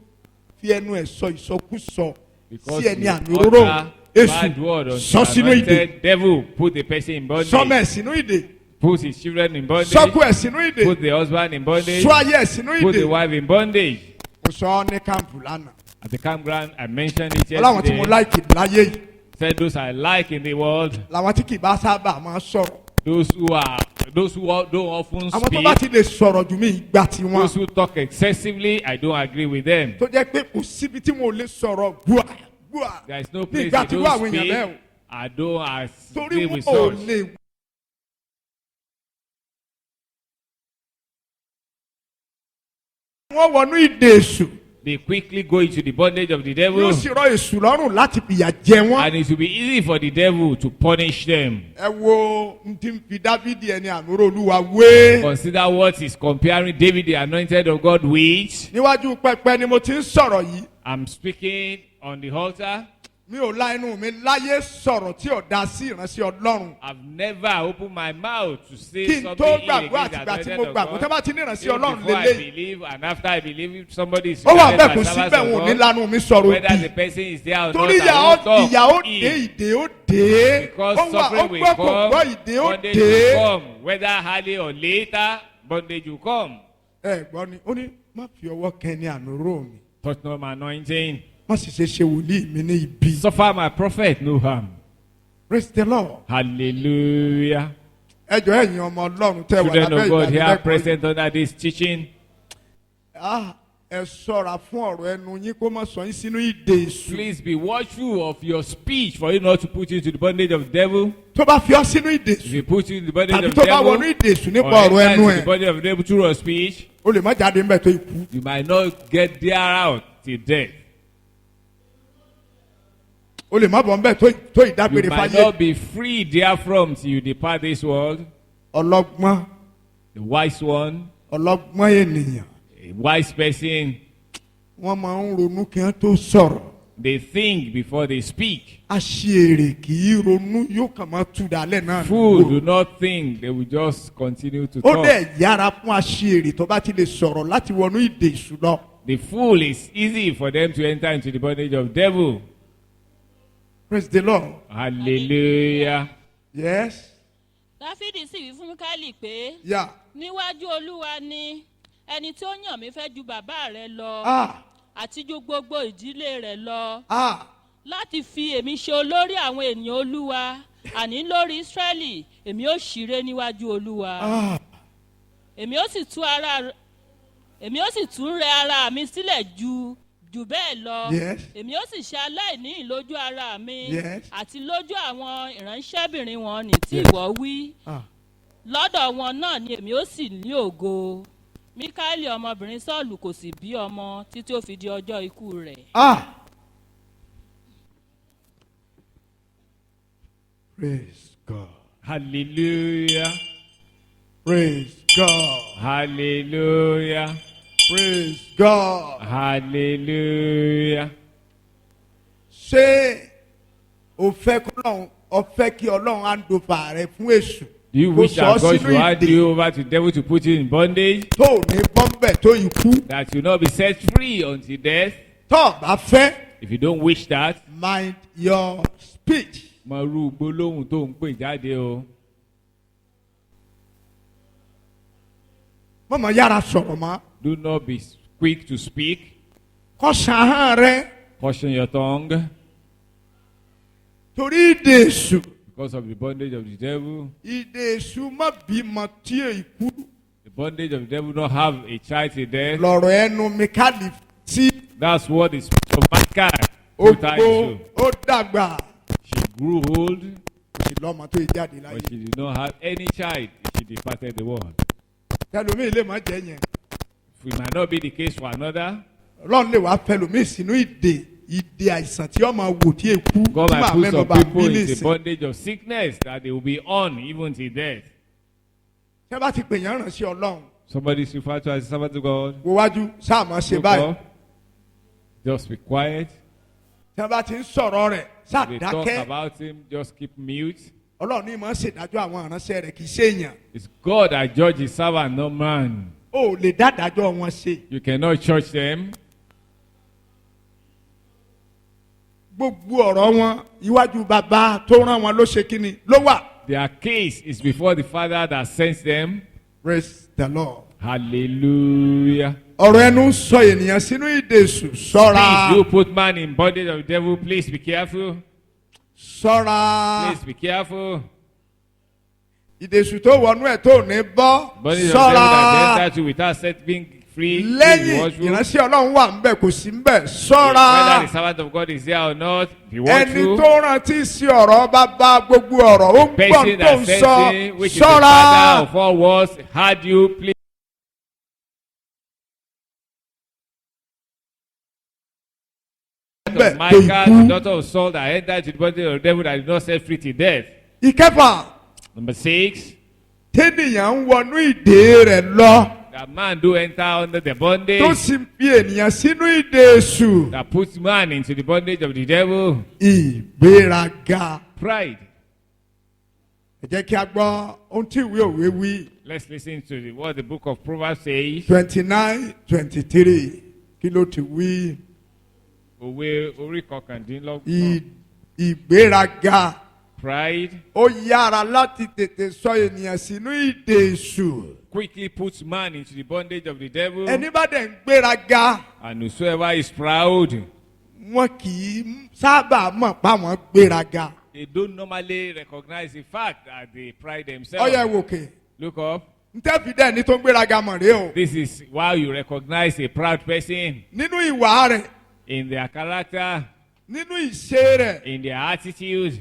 fi ẹnu ẹ̀ sọ ìsọkúsọ Because sí ẹni you àmì òróró utter bad word èṣù unto sọ the sínú ìdè anointed devil, put the person in bondage, sọmọ ẹ̀ sínú ìdè put his children in bondage, sọkú ẹ̀ sínú ìdè put the husband in bondage, sọ ayé ẹ̀ sínú put ìdè the wife in bondage. kò sọ ọ́ ní kámpù lánàá At the campground, I mentioned it ọlọ́run tí mo yesterday. láìkì láyé yìí Said those I like in the world, làwọn tí kì í bá sábà máa sọ̀rọ̀ those who don't often àwọn tó bá speak, ti lè sọ̀rọ̀ jù mí ìgbà tí wọ́n those who talk excessively, I don't agree with them. tó jẹ́ pé kò síbi tí mo lè sọ̀rọ̀ gbúà gbúà There is no ní place ìgbà I tí wọ́n àwọn don't èèyàn bẹ́ẹ̀ o speak. I don't torí agree wọn with ò such. lè wọ́n wọnú ìdè èṣù They quickly go into the bondage of the devil, yóò sì rọ èṣù lọ́rùn láti fìyà jẹ wọ́n. and it will be easy for the devil to punish them. ẹ wo n ti fi dávidi ẹni àmúrò olúwa wé. Consider what is comparing David, the anointed of God, with. níwájú pẹpẹ ni mo ti ń sọ̀rọ̀ yìí I'm speaking on the altar. mi ò la inú mi láyé sọ̀rọ̀ tí ò da sí ìránṣẹ́ ọlọ́run. I've never opened my mouth to say kí n something tó ill gbàgbọ́ against the àtìgbà tí anointed mo of gbàgbọ́ God. tẹ́ bá ti ní ìránṣẹ́ Even ọlọ́run before I lélẹ́yìí. believe and after I believe, if somebody is ó wà regarded bẹ́ẹ̀ kò by sí servants bẹ́ẹ̀ of wọn ò ní God, lánàá mi sọ̀rọ̀ whether the òdì. person is there or not, torí I won't talk ìyà ó dé ill. ìdè ó dé. Because ó wà ó suffering will gbọ́ kò gbọ́ come, ìdè ó bondage dé. will come. Whether early or later, bondage will come. ẹ gbọ́ ni ó ní má fi ọwọ́ kẹ́ni àmúrò mi Touch not my anointing. má sì ṣe ṣe wòlíì mi ní ibi. Suffer my prophet no harm. praise the lord. Hallelujah. ẹ jọ ẹ̀yin ọmọ ọlọ́run tẹ́ wà Children lábẹ́ of God here ìdánilẹ́kọ̀ọ́ yìí. present under this teaching. Ẹ ṣọ́ra fún ọ̀rọ̀ ẹnu yín kó má sọ yín sínú ìdè èṣù. Please be watchful of your speech for you not to put you into the bondage of the devil. tó bá fi ọ sínú ìdè If èṣù you put you in the bondage tàbí of the tó bá wọnú devil, ìdè èṣù nípa or ọ̀rọ̀ enter ẹnu into the ẹ̀ bondage of the devil through your speech, o lè má jáde ńbẹ̀ tó ikú. you might not get there out till death. o lè má bọ̀ ńbẹ̀ tó You ìdágbére might fáyé. not be free therefrom till you depart this world. ọlọ́gbọ́n The wise one, ọlọ́gbọ́n ènìyàn a wise person, wọ́n máa ń ronú kí wọ́n tó sọ̀rọ̀. they think before they speak. aṣèrè kì í ronú yóò kàn máa tú dalẹ̀ náà. Fools do not think, they will just continue to ó talk. dẹ̀ yára fún aṣèrè tó bá ti lè sọ̀rọ̀ láti wọnú ìdè èṣù lọ. The fool is easy for them to enter into the bondage of devil. praise the lord. Hallelujah. yes. dáfídì sì wí fún míkálì pé yeah. níwájú olúwa ni ẹni tí ó yàn mí fẹ́ ju bàbá rẹ lọ àti ju gbogbo ìdílé rẹ lọ láti fi èmi ṣe olórí àwọn ènìyàn olúwa àní lórí ísírẹ́lì èmi ó ṣìré níwájú olúwa èmi ó sì tún rẹ ara mi sílẹ̀ jù bẹ́ẹ̀ lọ Yes. èmi ó sì ṣe aláìní lójú ara mi Yes. àti lójú àwọn ìránṣẹ́bìnrin wọn ní tí ìwọ wí lọ́dọ̀ wọn náà ni èmi ó sì ní ògo míkáélì ọmọbìnrin sọ́ọ̀lù kò sì bí ọmọ títí ó fi di ọjọ́ ikú rẹ̀. praise God. Hallelujah. praise God. Hallelujah. praise God. Hallelujah. ṣé o fẹ́ kí ọlọ́run á dòfà rẹ fún èṣù. Do you Kó wish sọ that God sínú should hand ìdè you over to the devil to put you in bondage? tó ò ní bọ́m̀bẹ̀ tó ikú. That you will not be set free until death? tó o bá fẹ́ If you don't wish that, mind your speech. mọ irú gbólóhùn tó ń pè jáde o. mọ̀mọ́ yára sọ̀rọ̀ mọ́. Do not be quick to speak. kọ́ ṣàhán rẹ Caution your tongue torí ìdè èṣù. because of the bondage of the devil. ìdè èṣù má bímọ tí ikú. The bondage of the devil not have a child till death. lọ̀rọ̀ ẹnu Míkálì tí That's what the spirit of mankind ó put her gbó into. ó dàgbà. She grew old, kò sì lọ́mọ tó jáde láyé. but she did not have any child. She departed the world. tẹlomi lè má jẹ yẹn. It might not be the case for another. ọlọ́run lè wá fẹlòmíì sínú ìdè àìsàn tí ọmọ wò tí èkú. God tí might màá put mẹ́nu some bá people bí in the nìsín. bondage of sickness that they will be on even till death. tẹ́ bá ti pè yẹn ràn sí ọlọ́run. Somebody is referred to as a servant of God. wo wájú sáà máa ṣe Look báyìí. up. Just be quiet. tẹ́ bá ti ń sọ̀rọ̀ rẹ̀ sáà They talk dákẹ́. about him, just keep mute. ọlọ́run ní máa ń ṣèdájọ́ àwọn ìránṣẹ́ rẹ̀ kì í ṣe èèyàn. It's God that judges his servant, not man. o ò lè dádájọ́ wọn ṣe. You cannot judge them. gbogbo ọ̀rọ̀ wọn iwájú bàbá tó rán wọn ló ṣe kíni ló wà. Their case is before the Father that sends them. Praise the Lord. Hallelujah. ọ̀rọ̀ ẹnu ń sọ ènìyàn sínú ìdè èṣù ṣọ́ra. Please, you put man in bondage of the devil. Please be careful. ṣọ́ra. Please be careful. ìdè èṣù tó wọnú ẹ̀ tó ní bọ́. Bondage of the devil that ṣọ́ra. enter to without set being free. Please be lẹ́yìn watchful. ìránṣẹ́ ọlọ́run wà ńbẹ̀ kò sí ńbẹ̀. Whether ṣọ́ra. the servant of God is there or not, be ẹni watchful. tó rántí sí ọ̀rọ̀ bàbá gbogbo ọ̀rọ̀ ó gbọ́n Person tó that ń sent sọ. him, which is the ṣọ́ra. father of all words, heard you. Please. Bẹ́ẹ̀ Of tó Micah, ikú. the daughter of Saul, that entered to the body of the devil that did not set free till death. ìkẹfà Number 6, tẹ́nìyàn ń wọnú ìdè rẹ̀ lọ. that man do enter under the bondage tó sì ń fi ènìyàn sínú ìdè èṣù. that puts man into the bondage of the devil. ìgbéraga. Pride. ẹ jẹ́ kí a gbọ́ ohun tí ìwé òwe wí. Let's listen to what the book of Proverbs says. 29:23 kí ló ti wí. Òwe orí kọkàndínlọ́gbọ̀n. ìgbéraga Pride ó yára láti tètè sọ ènìyàn sínú ìdè èṣù. quickly puts man into the bondage of the devil. ẹni bá dẹ̀ ń gbéraga And whosoever is proud, wọn kì í sábà mọ̀ pa wọ́n gbéraga. they don't normally recognize the fact that they pride themselves. ọyẹ wòkè Look up. ntẹ́fìdẹ́ ní tó ń gbéraga mọ̀ rèé o. This is why you recognize a proud person nínú ìwà rẹ̀ in their character, nínú ìṣe rẹ̀. in their attitude.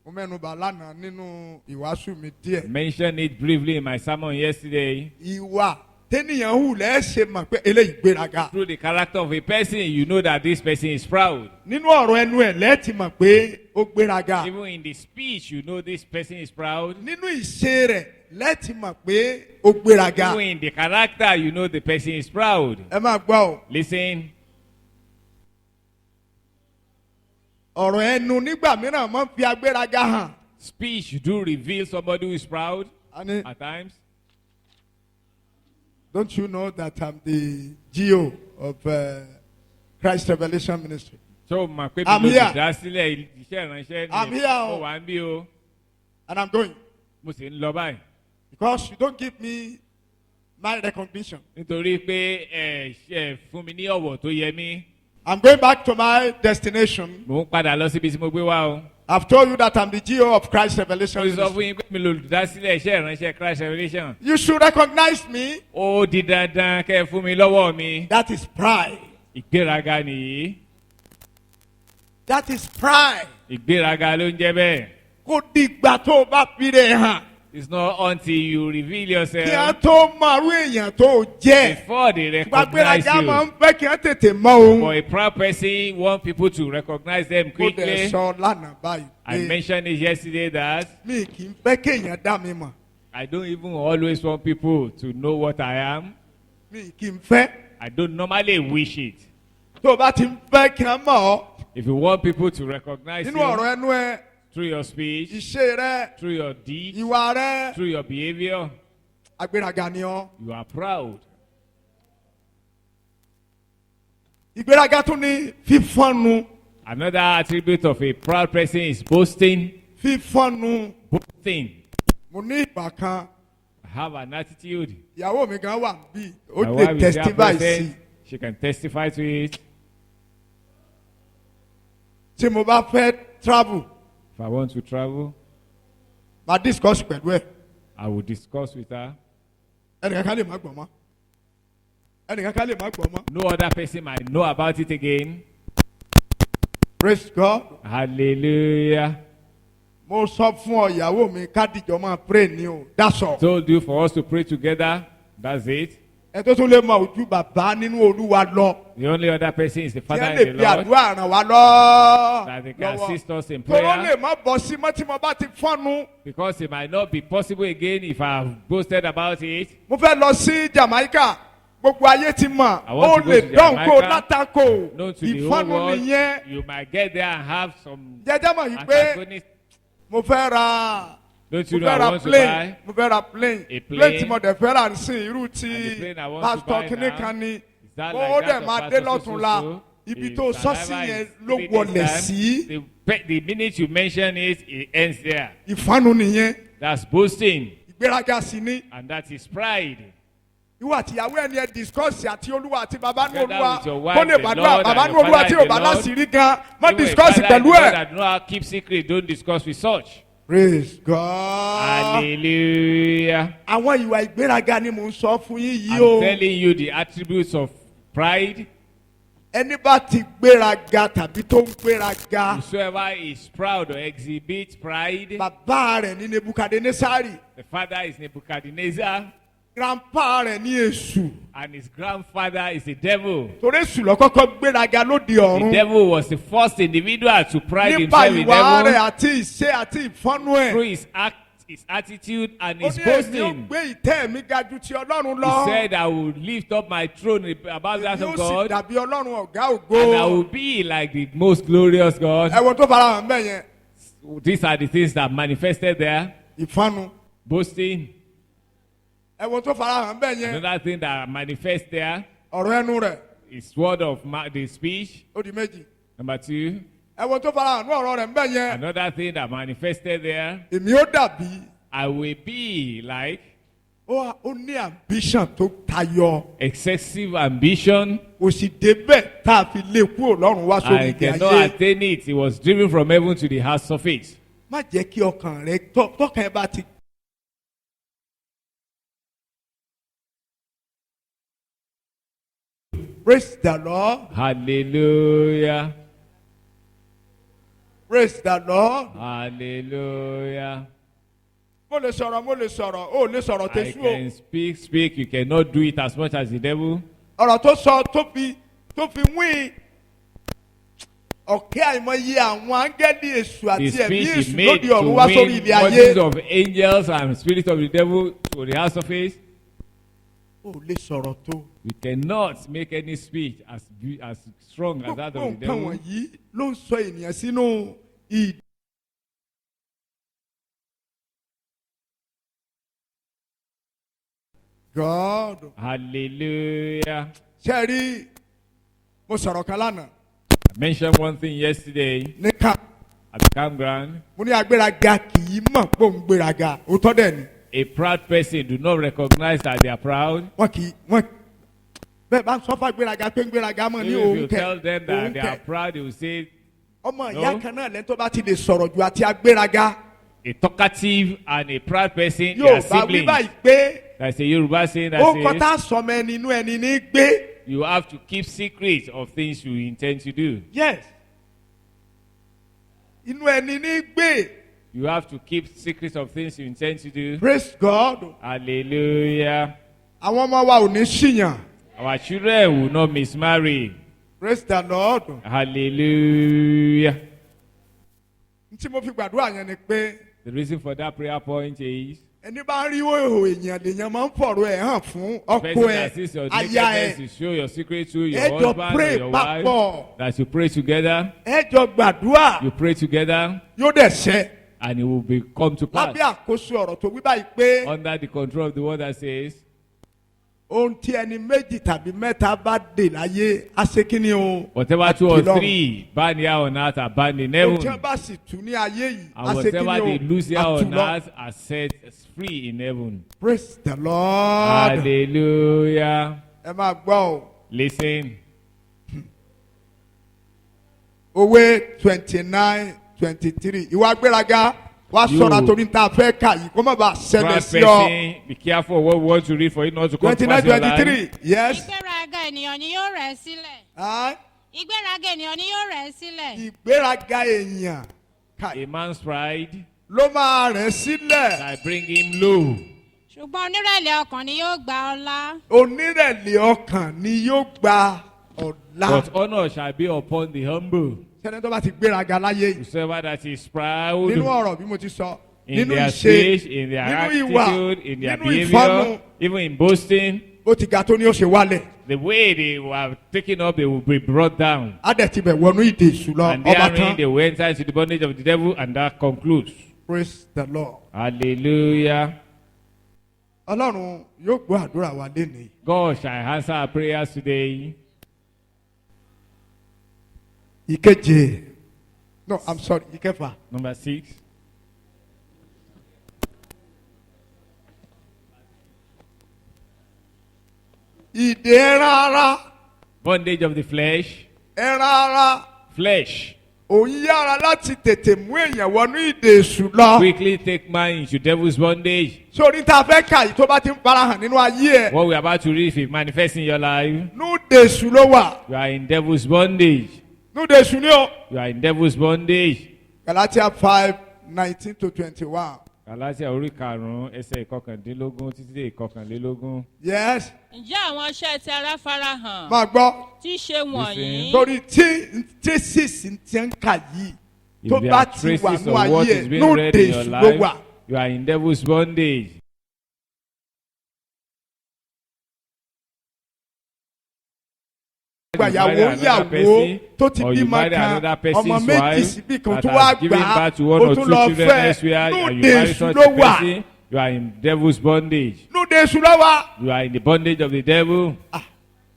mo mẹ́nu bà lánàá nínú ìwàásù mi díẹ̀. Mentioned it briefly in my sermon yesterday. ìwà tẹ́nìyàn hù lẹ́ẹ̀ṣẹ̀ mọ̀ pé eléyìí gbéraga. Through the character of a person, you know that this person is proud. nínú ọ̀rọ̀ ẹnu ẹ̀ lẹ́ẹ̀tì mọ̀ pé ó gbéraga. Even in the speech, you know this person is proud. nínú ìṣe rẹ̀ lẹ́ẹ̀tì mọ̀ pé ó gbéraga. Even in the character, you know the person is proud. ẹ máa gbọ́ o. Listen, ọ̀rọ̀ ẹnu nígbà mìíràn máa ń fi agbéraga hàn. speech do reveal somebody who is proud Ani, at times. don't you know that I'm the GO of Christ Revelation Ministry? So, mà pé I'm bí mo here. ti dá sílẹ̀ iṣẹ́ ìránṣẹ́ I'm ni here, mo o. wà ń bí o, And I'm going mo sì ń lọ báyìí. because you don't give me my recognition. Nítorí pé ẹ ṣe fún mi ní ọ̀wọ̀ tó yẹ mí. I'm going back to my destination. Mo ń padà lọ síbi tí mo gbé wá o. I've told you that I'm the GO of Christ Revelation Mo sọ Ministry. fún yín pé mi lò dá sílẹ̀ iṣẹ́ ìránṣẹ́ Christ Revelation. You should recognize me. Ó di dandan kẹ́ ẹ fún mi lọ́wọ́ mi. That is pride. Ìgbéraga nìyí. That is pride. Ìgbéraga ló ń jẹ́ bẹ́ẹ̀. Kò dìgbà tó o bá fi rẹ̀ hàn. It's not until you reveal Kí á yourself tó mọ irú èèyàn tó o jẹ́. before they recognize Gbàgbéraga máa you. ń fẹ́ kí á tètè mọ òun. For a proud person, want people to recognize them Mo dẹ̀ quickly. sọ lánàá báyìí I pé mentioned it yesterday that mi kì í fẹ́ kéèyàn dá mi mọ̀. I don't even always want people to know what I am. Mi kì í fẹ́. I don't normally wish it. Tó o bá ti ń fẹ́ kí á mọ̀ ọ́ If you want people to recognize nínú you ọ̀rọ̀ ẹnu ẹ, through your speech, ìṣe rẹ, through your deeds, ìwà rẹ, through your behavior, agbéraga ni ọ́. you are proud. Ìgbéraga tún ní fífọ́nu. Another attribute of a proud person is boasting. Fífọ́nu. Boasting. Mo ní ìgbà kan, Have an attitude. ìyàwó mi gan wà bí ó My lè wife is there testify sí. present. She can testify to it. Tí mo bá fẹ́ travel, If I want to travel, màá discuss pẹ̀lú ẹ̀. I will discuss with her. Ẹnìkan kan lè má gbọ́ mọ́. Ẹnìkan kan lè má gbọ́ mọ́. No other person might know about it again. Praise God. Hallelujah. Mo sọ fún ọ ìyàwó mi kádìjọ máa pray ni o. That's all. Told you for us to pray together. That's it. Ẹ tó tún lè mọ ojú bàbá nínú Olúwa lọ. The only other person is the Kí Father ẹ in lè the fi Lord. àdúrà ràn wá lọ. That they can lọ́wọ́. assist us in Tọ́rọ́ prayer. lè má bọ̀ sí mọ́ tí mo bá ti fọ́nu. Because it might not be possible again if I have boasted about it. Mo fẹ́ lọ sí Jamaica. Gbogbo ayé ti mọ̀. I want Ó to go lè to dán kó Jamaica. látàkó. Known to the whole Ìfọ́nu world. nìyẹn. You might get there and have some Jẹ́jẹ́ mọ̀ yìí pé antagonist. mo fẹ́ ra. Don't Mo you know fẹ́ I ra want to plane. buy? Mo fẹ́ ra plane. A plane. Plane tí mo dẹ̀ fẹ́ rà sí irú And the ti plane I want to Pastor buy Kínní now, kan ni. Is that Ó like dẹ̀ that of máa Pastor dé lọ́túnla. So-so-so? ibi His tó sọ sí saliva yẹn is ló 3 days wọlẹ̀ time. sí. The minute you mention it, it ends there. Ìfanu nìyẹn. That's boasting, Ìgbéraga sí ni. and that is pride. Ìwọ àti ìyàwó ẹni ẹ discuss àti olúwa àti bàbá ní Together olúwa with your wife, kó lè the gbàdúrà Lord, bàbá and ní your olúwa father tí in ò the bá Lord. láṣìírí gan má Even a discuss father in pẹ̀lú the Lord ẹ̀. that do not keep secret, don't discuss with such. Praise God. Hallelujah. Àwọn ìwà ìgbéraga ni mò ń sọ fún yín yìí I'm o. telling you the attributes of pride. Ẹni bá ti gbéraga tàbí tó ń gbéraga Whosoever is proud or exhibits pride, bàbá rẹ̀ ní Nebukadnesari, the father is Nebuchadnezzar, grandpa rẹ̀ ní Èṣù. and his grandfather is the devil. Torí Èṣù ló kọ́kọ́ gbéraga lóde The ọ̀run. devil was the first individual to pride Nípa himself in ìwà rẹ̀ heaven àti ìṣe àti ìfọ́nú through ẹ̀. his act, his attitude, and Ó his ní èmi ó boasting. gbé ìtẹ́ mi ga ju ti Ọlọ́run He lọ. said, I will lift up my throne above that Yóò of sì God, dàbí Ọlọ́run ọ̀gá and I will ògo. be like the most glorious God. Ẹ wo tó fara hàn bẹ́ẹ̀ yẹn. These are the things that manifested there. Ìfọ́nu. Boasting. Ẹ wo tó fara hàn bẹ́ẹ̀ yẹn. Another thing that manifests there Ọ̀rọ̀ ẹnu rẹ̀ is word of the speech. ó di méjì. Number 2. Ẹ wo tó fara hàn ní ọ̀rọ̀ rẹ̀ bẹ́ẹ̀ yẹn. Another thing that manifested there, Èmi ó dàbí. I will be like Ó ní ambition tó tayọ. excessive ambition. Kò sì débẹ̀ tá a fi lé kúrò lọ́run wá sórí I ìdí cannot ayé. attain it. It was driven from heaven to the heart surface. Má jẹ́ kí ọkàn rẹ tọ́kàn ẹ bá ti. Praise the Lord. Hallelujah. Praise the Lord. Hallelujah. Mo lè sọ̀rọ̀, ó lè sọ̀rọ̀ I tẹ̀sú o. can speak. You cannot do it as much as the devil. Ọ̀rọ̀ tó sọ tó fi wín ọ̀kẹ́ àìmọye àwọn áńgẹ́lì èṣù The àti ẹ̀mí speech èṣù he made lóde to ọ̀run wá sórí win ilé ayé. bodies of angels and spirit of the devil to the heart surface. Ó lè sọ̀rọ̀ tó. We cannot make any speech as strong as that Gbogbo of the nǹkan devil. wọ̀nyí ló ń sọ ènìyàn sínú ìdí. God. Hallelujah. Ṣé ẹ rí mo sọ̀rọ̀ kan lánàá I mentioned one thing yesterday ní ká at the campground. mo ní agbéraga kì í mọ̀ pé òun gbéraga òótọ́ dẹ̀ ni A proud person do not recognize that they are proud. wọ́n bẹ́ẹ̀ bá ń sọ fún agbéraga pé ń gbéraga mọ̀ ní Even if òun you kẹ̀ tell them that òun they are kẹ̀ proud, they will say ọmọ No. ìyá kan náà lẹ́ni tó bá ti lè sọ̀rọ̀ jù àti agbéraga a talkative and a proud person, they yóò are bá wí siblings. báyìí pé That's a Yoruba saying ó that kọ́ says tá a sọmọ ẹni inú ẹni ní gbé. you have to keep secrets of things you intend to do. Yes. Inú ẹni ní gbé. You have to keep secrets of things you intend to do. Praise God. Hallelujah. Àwọn ọmọ wa ò ní ṣìyàn. Our children will not mismarry. Praise the Lord. Hallelujah. N tí mo fi gbàdúrà yẹn ni pé The reason for that prayer point is ẹni bá rí òhò èèyàn lèèyàn máa ń fọ̀rọ̀ ẹ̀ hàn fún ọkọ person ẹ̀ that sees your aya nakedness, ẹ̀ you show your secret to your ẹ jọ husband or pray your wife. papọ̀ That you pray together. ẹ jọ gbàdúrà You pray together yóò dẹ̀ ṣẹ. and it will come to pass. Lábẹ́ àkóso ọ̀rọ̀ tó wí báyìí pé Under the control of the one that says, ohun tí ẹni méjì tàbí mẹ́ta bá dè láyé á ṣe kí ni o. whatever 2 or Àti lọ́run. 3 burn here on earth are burned in Ohun tí heaven. wọ́n bá sì tú ní ayé yìí á And ṣe kí whatever they ni lose here o. on Àtúlọ̀. earth are set free in heaven. Praise the Lord. Hallelujah. Ẹ máa gbọ́ o. Listen. Òwe 29:23 ìwà gbéraga wá You- sọ̀rọ̀ àtòrí tá a fẹ́ kà yìí kó má bàa ṣẹlẹ̀ Proud sí ọ. person, be careful what we want to read for it not to come to pass in your life. 29:23 yes. ìgbéraga ènìyàn ni yóò rẹ̀ ẹ́ sílẹ̀. Ah, ìgbéraga ènìyàn ni yóò rẹ̀ ẹ́ sílẹ̀. ìgbéraga èèyàn A man's pride, ló máa rẹ̀ sílẹ̀. I bring him low. ṣùgbọ́n onírẹ̀lẹ̀ ọkàn ni yóò gba ọlá. Onírẹ̀lẹ̀ ọkàn ni yóò gba ọ̀la. But honor shall be upon the humble. Sẹ́ni tó bá ti gbéraga láyé yìí Whosoever that is proud nínú ọ̀rọ̀ bí mo ti sọ in nínú their ìṣe speech, in their nínú ìwà attitude, in their nínú behavior, ìfọ́nù even in boasting, ó ti ga tó ní ó ṣe wálẹ̀. the way they were taken up, they will be brought down. Á dẹ̀ ti bẹ̀ wọnú ìdè èṣù lọ And ọba therein tán. they will enter into the bondage of the devil, and that concludes. Praise the Lord. Hallelujah. Ọlọ́run yóò gbọ́ àdúrà wa lénìí. God shall answer our prayers today. ìkeje. No, I'm sorry, ìkẹfà. Number 6. Ìdè ẹran ara. Bondage of the flesh. Ẹran ara. Flesh. Òun yára láti tètè mú èèyàn wọnú ìdè èṣù lọ. Quickly take man into devil's bondage. Sórí tá a fẹ́ kà yìí tó bá ti ń farahàn nínú ayé ẹ̀. What we are about to read, if it manifests in your life, Nú ìdè èṣù ló wà. you are in devil's bondage. Nú ìdè èṣù ni o. You are in devil's bondage. Galatia 5:19-21. Galatia orí karùn-ún ẹsẹ̀ ìkọkàndínlógún títí dé ìkọkànlélógún. Yes. ǹjẹ́ àwọn iṣẹ́ ti ara farahàn Máa gbọ́. tí í ṣe wọ̀nyí Torí tí sísì ti ń kà yìí tó If there bá are ti wà traces nú of what ayé is ẹ̀ being nú read ìdè in your èṣù ló wà. life, you are in devil's bondage. Gbàyàwó yàwó tó ti or you bímọ marry kan another ọmọ person's méjì wife síbí kan that tó wá has given gbà á birth to one ó or tún two lọ children fẹ́ elsewhere nú and you ìdè marry èṣù such ló a wà. person, you are in devil's bondage. Nú ìdè èṣù ló wà. You are in the bondage of the devil.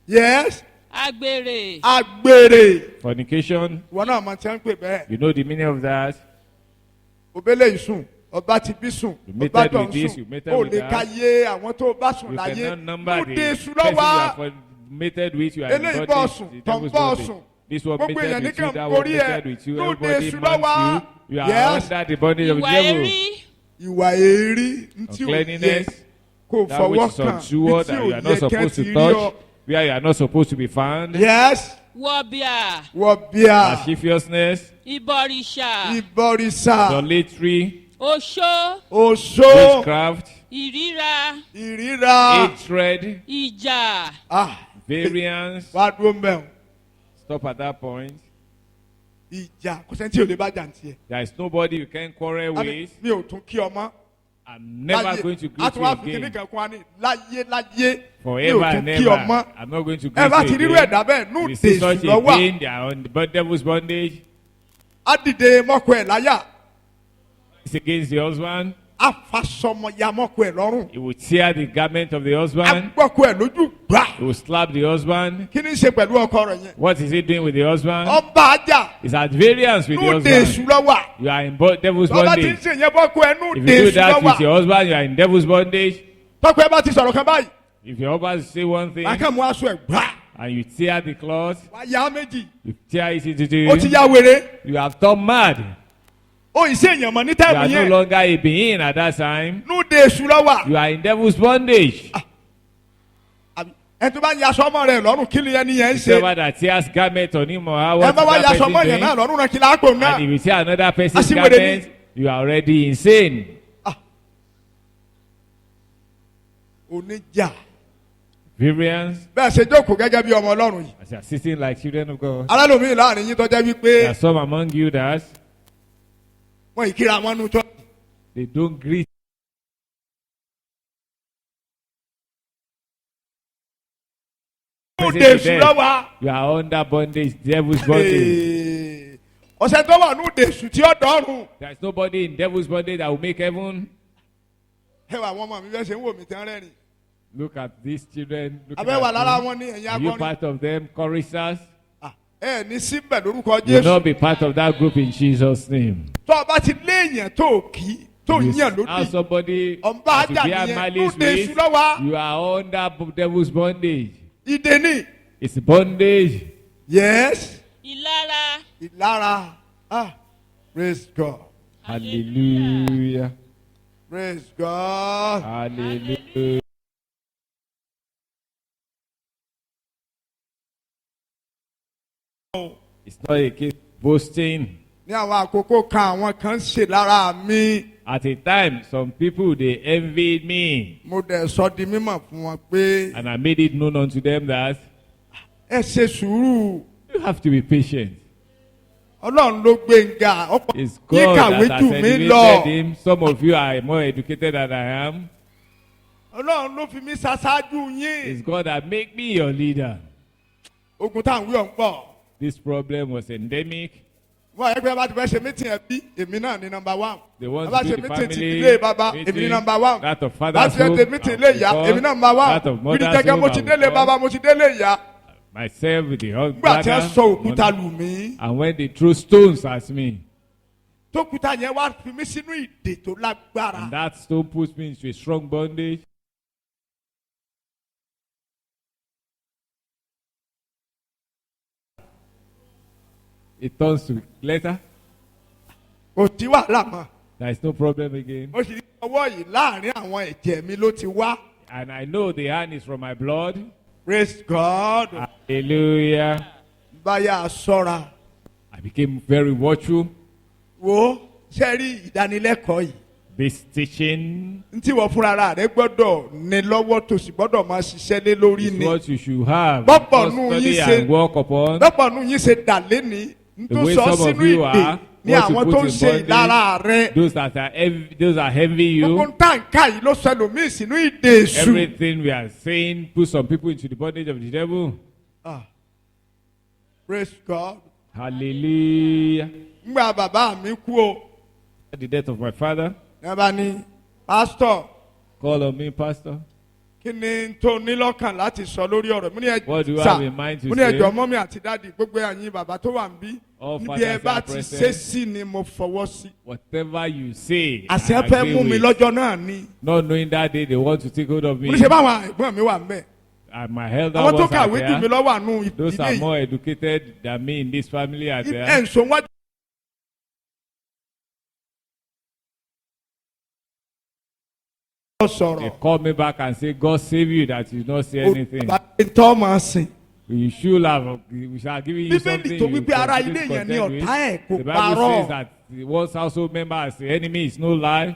Yes. agbèrè Agbèrè. Fornication, Ìwọ náà mọ̀ tí wọ́n ń pè bẹ́ẹ̀. you know the meaning of that. Òbélé ìsùn ọba ti bí sùn You ọba mated tó with ń this, sùn you mated ó with lè that. ka yé àwọn tó bá sùn You láyé cannot number nú the ìdè èṣù person ló you wà. are mated with. You are in Eléyìí bọ́ bondage. sùn The tọ̀ ń devil's bọ́ bondage. sùn. This one Gbogbo èèyàn mated ní with you, kàn that one borí ẹ̀ mated with you. nú ìdè Everybody èṣù ló wà. mans you. You are Yes. under the bondage of the ìwà devil. èrí Ìwà èrí ntí ò yẹ Uncleanness, kó that fọwọ́ which is kàn untoward ntí that ò you are yẹ not kẹ́ supposed ti to rí ọ. touch, where you are not supposed to be found. Yes. wọ̀bìà Wọ bíà Lasciviousness, ìbọ̀rìṣà ìbọ̀rìṣà idolatry, oṣó oṣó witchcraft, ìríra ìríra hatred, ìjà variance. wàá dúró mẹ́wọ̀n Stop at that point. ìjà kò sẹ́ni tí ò lè bá jà ní tiẹ̀. There is nobody you can quarrel with. Mi ò tún kí ọmọ. I'm never going to a greet tún you wá fi kíní again. kan kún wa ní láyé mi Forever ò and tún kí ọmọ. ever. I'm not going to Ẹ greet bá you ti rírú again. ẹ̀dá bẹ́ẹ̀ nú If you see such dèṣù lọ́wọ́ again, they are on the devil's bondage. á dìde mọ́kọ ẹ̀ láyà It's against the husband. á fasọmọya mọ́kọ ẹ̀ lọ́rùn He will tear the garment of the á husband. gbọ́kọ ẹ̀ lójú gbà. He will slap the husband. Kí ni í ṣe pẹ̀lú ọkọ rẹ̀ yẹn? What is he doing with the husband? Ọba ajá He's at variance with the nú husband. dèṣù lọ́wọ́. You are in devil's Tọ́ba ti ń bondage. ṣe yẹn bọ́kọ ẹ̀ nú If you do dèṣù that with your lọ́wọ́. husband, you are in devil's bondage. Tọ́kọ ẹ bá ti sọ̀rọ̀ kan báyìí. If your husband say one thing Wàá kàn mú aṣọ ẹ̀ gbà. and you tear the cloth, Wàá yá méjì. you tear it into Ó ti two, ya wèrè. you have turned mad. Ó ì ṣe èèyàn mọ̀ ní You táìmù are no yẹn. longer a being at that time. Nú dèṣù lọ́wọ́. You are in devil's bondage. Ẹ tó bá ń yaṣọ ọmọ rẹ̀ lọ́rùn kí ni ẹni yẹn ń ṣe? Whoever that tears garment on him or her, Ẹ what bá wá is that yaṣọ ọmọ person yẹn náà doing? lọ́rùn náà kí láàpò náà. And if you tear another person's Aṣiwèrè ni. garment, you are already insane. Oníjà. Variance, Bẹ́ẹ̀ ṣe jókòó gẹ́gẹ́ bí ọmọ Ọlọ́run yìí. as you are sitting like children of God. Alálòmíì láàrin yín tó jẹ́ wípé There are some among you that wọ́n ìkíra wọn nú tọ́. they don't greet. Nú Say to dèṣù them, lọ́wọ́. you are under bondage, devil's bondage. Ọ̀sẹ̀ tó wà nú dèṣù tí ó dọ́rùn. There is nobody in devil's bondage that will make heaven. Ẹ wà àwọn ọmọ mi fẹ́ ṣe ń wò mí tán rẹ́rìn. Look at these children. looking Abẹ́ wà at lára you. wọn ní ẹ̀yìn Are you akọrin. part of them, choristers? Ẹ ní síbẹ̀ lórúkọ You will Jésù. not be part of that group in Jesus' name. Tó o bá ti léèyàn tó kì í tó You yàn have lódì. somebody Ọ̀nba that ajá you bear nìyẹn nú malice dèṣù with. lọ́wọ́. You are under devil's bondage. Ìdè ni. It's bondage. Yes. ìlara Ìlara. Praise God. Hallelujah. Praise God. Hallelujah. It's not a case of boasting. Ní àwọn àkókò kan àwọn kan ń ṣe lára mi. At a time, some people they envied me, Mo dẹ̀ sọ di mímọ̀ fún wọn pé and I made it known unto them that ẹ ṣe sùúrù. you have to be patient. Ọlọ́run ló gbé ń ga. Ọ̀pọ̀ It's yín God kàwé that jù has mí elevated lọ. him. Some of you are more educated than I am. Ọlọ́run ló fi mí ṣaṣáájú It's yín. God that make me your leader. Ogun tá à ń wí ọ̀hún pọ̀. This problem was endemic. Wọ́n ẹgbẹ́ bá ti fẹ́ ṣe mítìn ẹbí, èmi náà ní nọmba one. They want Bá to ṣe do the mítìn ti family ilé bàbá, èmi ní meeting, nọmba one. that of Bá father's ṣe home, ṣe mítìn ilé ìyá, èmi náà nọmba one. that of Bírí mother's jẹ́gẹ́ mo home, ti I will délé come. bàbá, mo ti délé ìyá. myself with the hot nígbà tí wọ́n sọ òkúta bladder, lù mí and when they throw stones at me, tókúta yẹn wá fi mí sínú ìdè tó lágbára. and that stone puts me into a strong bondage. It turns to glitter. kò sí wàhálà mọ́. There is no problem again. mo sì ní ọwọ́ yìí láàrin àwọn ẹ̀jẹ̀ mi ló ti wá. And I know the hand is from my blood. Praise God. Hallelujah. báyà sọ́ra. I became very watchful. wo ṣe rí ìdánilẹ́kọ̀ọ́ yìí. This teaching n tí wọ́n fúnra rẹ̀ gbọ́dọ̀ ní lọ́wọ́ tó sì gbọ́dọ̀ máa ṣiṣẹ́ lé lórí is ni. what you should have. Bọ́pọ̀ to nù study yín ṣe- and work upon. lọ́pọ̀ nù yín ṣe dà léni n The tó way sọ some of sínú you ìdè are, ní what you àwọn put tó ń in ṣe bondage, ìlara rẹ̀. Those that are heavy, those are heavy gbogbo you. ń tàǹkà yìí ló sọ ẹlòmíì sínú ìdè èṣù. Everything we are saying put some people into the bondage of the devil. Ah. Praise God. Hallelujah. ngbà bàbá mi kú o. At the death of my father, ẹ bá ní pásítọ̀ call on me, pastor. kí ni tó ní lọ́kàn láti sọ lórí ọ̀rọ̀ mo ní What do you sà, have in mind to mo ní say? ẹjọ́ mọ́mí àti dáàdi gbogbo ẹ̀yin bàbá tó wà ń bí All níbi fathers ẹ bá are ti present. ṣe sí ni mo fọwọ́ sí. Whatever you say, I àṣẹ fẹ́ agree mú mi with. lọ́jọ́ náà ni Not knowing that day they want to take hold of me. mo ní ṣe báwọn ẹ̀gbọ́n mi wà ń bẹ̀. And my elder àwọn tó ones are kàwé jù mí there. lọ́wọ́ àánú Those ìdílé are yìí more educated than me in this family are ẹ̀ there. ń sọ wájú. They sọ̀rọ̀ call me back and say, God save you that you not say anything. tọ́ máa sìn. We should have, we shall give you Bíbélì something. tó you wípé ara continue ilé to yẹn ní contend with. ọ̀tá ẹ̀ kò The Bible parọ́. says that the one's household member is the enemy, is no lie.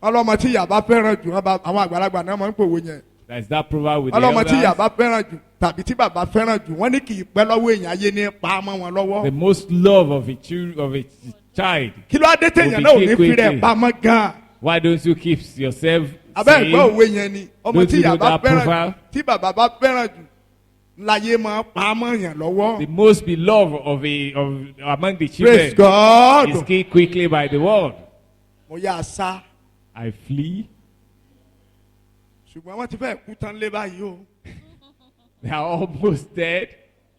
ọlọ́mọ tí ìyá bá fẹ́ràn jù àwọn àgbàlagbà náà máa ń pòwe yẹn. That is that proverb with the ọlọ́mọ tí ìyá elders. bá fẹ́ràn jù tàbí tí bàbá fẹ́ràn jù wọ́n ní kì í pẹ́ lọ́wọ́ èèyàn ayé ní pa á mọ́ wọn lọ́wọ́. The most love of a child. kí ló á dé téèyàn náà ò ní fi rẹ̀ pamọ́ gan-an. Why don't you keep yourself abẹ́ ìgbọ́ safe? òwe yẹn ni ọmọ Don't tí you ìyá know bá that fẹ́ràn jù profile? tí bàbá bá fẹ́ràn jù láyé máa pa á mọ́ yàn lọ́wọ́. The most beloved of among the Praise children God. is killed quickly by the world. mo yá a sá I flee. ṣùgbọ́n wọ́n ti fẹ́ kú tán lé báyìí o. They are almost dead.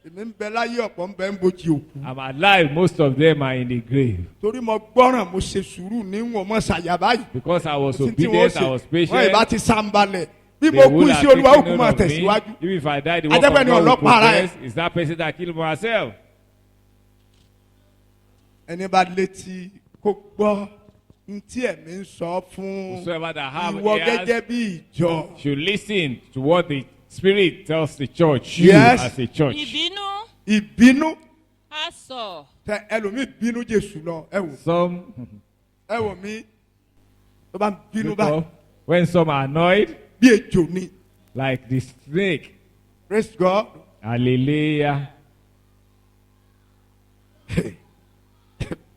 èmi ń bẹ láyé ọ̀pọ̀ ń bẹ ń bojì òkú. I'm alive. Most of them are in the grave. torí mo gbọ́ràn mo ṣe sùúrù níwọ̀n mo ṣàyà báyìí. Because I was Kò sí tí wọ́n obedient, I was ṣe. wọ́n ìbá patient. ti sàǹbalẹ̀ bí They mo kú would sí have olúwa taken òkú note máa of me. tẹ̀síwájú. Even if I die, the work Ajẹ́pẹ́ of ni God will ọlọ́pàá ara ẹ̀. progress. Is that person that killed myself? ẹni bá létí kó gbọ́ n tí ẹ̀mí ń sọ fún Whosoever that have ìwọ ears gẹ́gẹ́ bí ìjọ. should listen to what the Spirit tells the church. You Yes. as a church. ìbínú ìbínú á sọ tẹ ẹlòmíì bínú Jésù lọ Some ẹ wò mí tó bá ń bínú báyìí when some are annoyed, bí ejò ni. like the snake. Praise God. Hallelujah.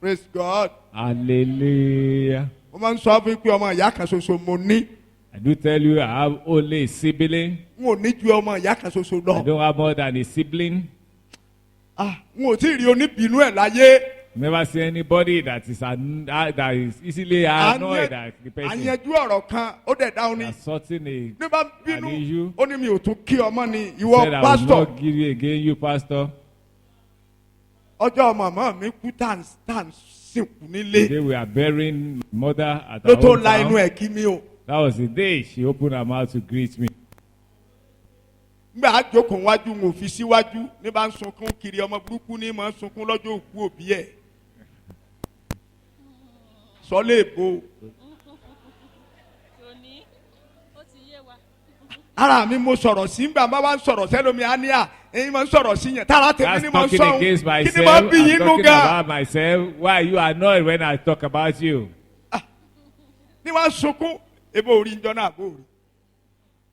Praise God. Hallelujah. mo máa ń sọ fún yín pé ọmọ ìyá kan ṣoṣo mo ní I do tell you, I have only a sibling. n ò ní ju ọmọ ìyá kan ṣoṣo I lọ. don't have more than a sibling. n ò tí ì rí oníbínú ẹ̀ láyé. Never see anybody that is easily annoyed at the person. àyànjú ọ̀rọ̀ kan ó dẹ̀ dáhùn ní. Assaulting ní bá ń bínú an issue. ó ní mi ò tún kí ọmọ ni Said ìwọ I will pásítọ̀. not give you again, you pastor. ọjọ́ màmá mi kú tá à ń sìnkú nílé Today we are burying mother at ló our tó own la inú town. ẹ̀ kí mi o. That was the day she opened her mouth to greet me. nígbà àjòkò wájú ń òfin síwájú ní bá ń sunkún kiri ọmọ burúkú ní máa ń sunkún lọ́jọ́ òkú òbí ẹ̀. sọlé èbó òní ó ti yé wa. ara mi mo sọ̀rọ̀ sí nígbà bá wá ń sọ̀rọ̀ sẹ́lómi àníyà ẹ̀yin máa ń sọ̀rọ̀ sí yẹn tára tèmi That's ni mo talking sọ̀hún against kí ni myself. mo bí I'm yín nú talking gan. about myself. Why are you annoyed when I talk about you? ní wọ́n á sunkún ebo orí ń jọ náà bó rí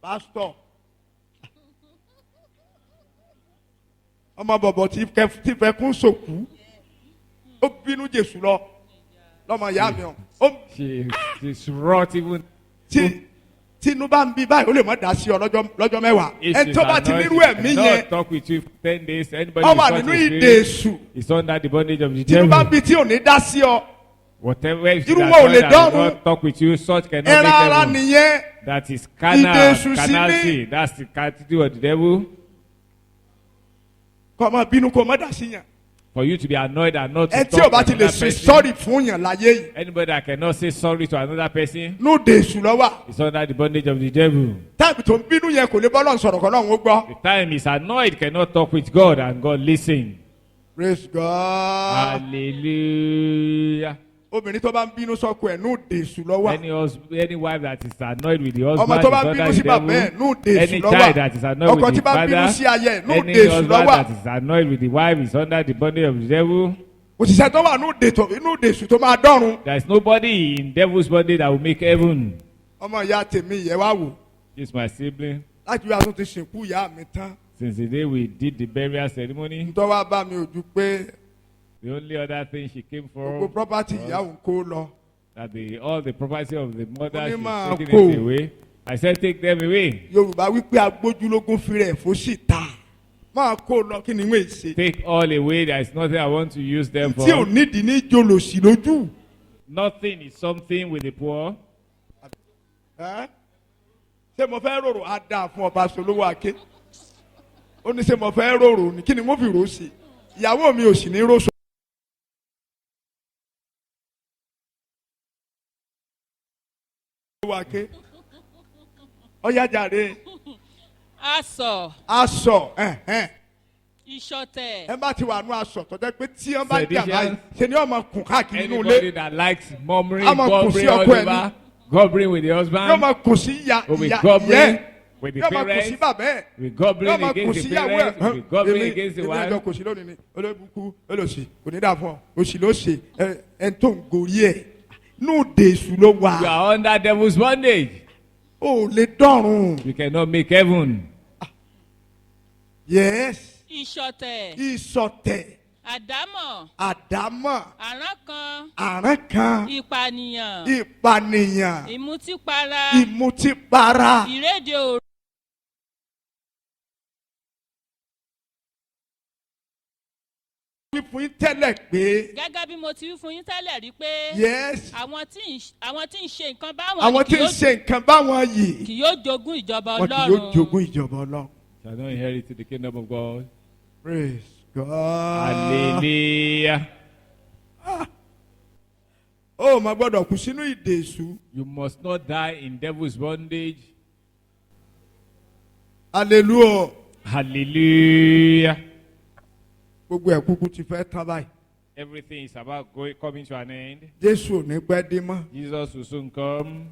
pásítọ̀ ọmọ bọ̀bọ̀ tí fẹ́ kún sòkú ó bínú Jésù lọ lọ́mọ ìyá mi ọ̀ She's wrought even. tínú bá ń bí báyìí ó lè má dá sí ọ lọ́jọ́ mẹ́wàá If ẹ she's tó bá ti annoyed, nírú she ẹ̀mí cannot yẹn talk with you for 10 days. Anybody ọ who's wà such nínú a ìdè spirit èṣù is under the bondage of the tínú bá ń devil. bí tí ò ní dá sí ọ Whatever if she's Irú wọn ò lè annoyed and will dọ́run. not talk with you, such cannot ẹran ara make them. nìyẹn That is Ìdèṣù sí carnality. ní. That's the attitude of the devil. Kọ́ máa bínú kó má dà sí yàn. For you to be annoyed and not to Ẹ tí ò talk bá to ti lè another ṣe person. sọ́ọ̀rì fún yàn láyé yìí. Anybody that cannot say sorry to another person Inú ìdèṣù lọ́wọ́. is under the bondage of the devil. Táìpì tó ń bínú yẹn kò lè bọ́ lọ́n sọ̀rọ̀ kan náà ń gbọ́. The time is annoyed cannot talk with God and God listen. Praise God. Hallelujah. Obìnrin tó bá ń bínú sọ́kọ ẹ̀ nú ìdèṣù lọ́wọ́. Any wife that is annoyed with the Ọmọ husband tó is bá ń under bínú the sí bàbá ẹ̀ devil. nú ìdèṣù Any child that is lọ́wọ́. annoyed Ọkọ with tí his bá ń bínú father, sí ayé ẹ̀ nú any ìdèṣù husband lọ́wọ́. that is annoyed with the wife is under the bondage of the devil. Òṣìṣẹ́ tó wà nú ìdèṣù tó máa dọ́run. There is nobody in devil's body that will make heaven. Ọmọ ìyá tèmi yẹ wá wò. This is my sibling. Láti bí a tún ti sìnkú ìyá mi tán. Since the day we did the burial ceremony, Ntọ́ wá bá mi ojú pé the only other thing she came gbogbo for property ìyá òun kó lọ. that all the property of the mother Ó ní she's máa taking kó. it away. I said, take them away. Yorùbá wípé agbójúlógún fi rẹ̀ fó sì ta. Máa kó lọ kí ni wọ́n ṣe. Take all away. There is nothing I want to use them Tí ò for. nídìí ní jolòsì lójú. Nothing is something with the poor. Ẹ́? Ṣé mo fẹ́ rorò á dáa fún ọba Solówó Aké? Ó ní ṣé mo fẹ́ rorò ni kí ni wọ́n fi rò ó sí? Ìyàwó mi ò sì ní rò sọ. Solówó Aké. Ọ̀yá jàre. aṣọ Aṣọ ìṣọ̀tẹ̀ ẹ bá ti wà nú aṣọ tó jẹ́ pé tí wọ́n bá jà Seditions. báyìí ṣe ni wọ́n máa kùn káàkiri inú Anybody ilé. that likes murmuring, I'm a gobbling pussy all ọkọ ẹ̀ over, gobbling with the Yóò husband, máa kùn sí ìyá will be ìyá gobbling ìyẹ́. with the Yóò máa kùn sí parents, bàbá ẹ̀. will be gobbling Yóò máa kùn against sí the ìyàwó parents, will be ẹ̀. gobbling against the Èmi ẹjọ́ wife. kò sí lónìí ni olóòbùkú olóòsì kò ní dà fún ọ òsì ló ṣe ẹ tó ń gorí ẹ̀ nù dèṣù ló You wà. are under devil's bondage. Ó lè dọ̀run. You cannot make heaven. Yes. ìṣọ̀tẹ̀ Ìṣọ̀tẹ̀ àdámọ̀ àdámọ̀ àrankàn àrán kan ìpànìyàn ìpànìyàn ìmutípara ìmutípara. ìrédè òru. Wí fún yín tẹ́lẹ̀ pé gẹ́gẹ́ bí mo ti wí fún yín tẹ́lẹ̀ rí pé yes àwọn tí ń ṣe nǹkan báwọn àwọn tí ń ṣe nǹkan báwọn yìí kì yóò jogún ìjọba wọn kì yóò ọlọ́run. jogún ìjọba Ọlọ́run. Shall not inherit the kingdom of God. Praise God. Hallelujah. Ó máa gbọ́dọ̀ kú sínú ìdè èṣù. You must not die in devil's bondage. Hallelujah. Hallelujah. Gbogbo ẹ̀ kúkú ti fẹ́ tán báyìí. Everything is about coming to an end. Jésù ò ní pẹ́ dé mọ́. Jesus will soon come.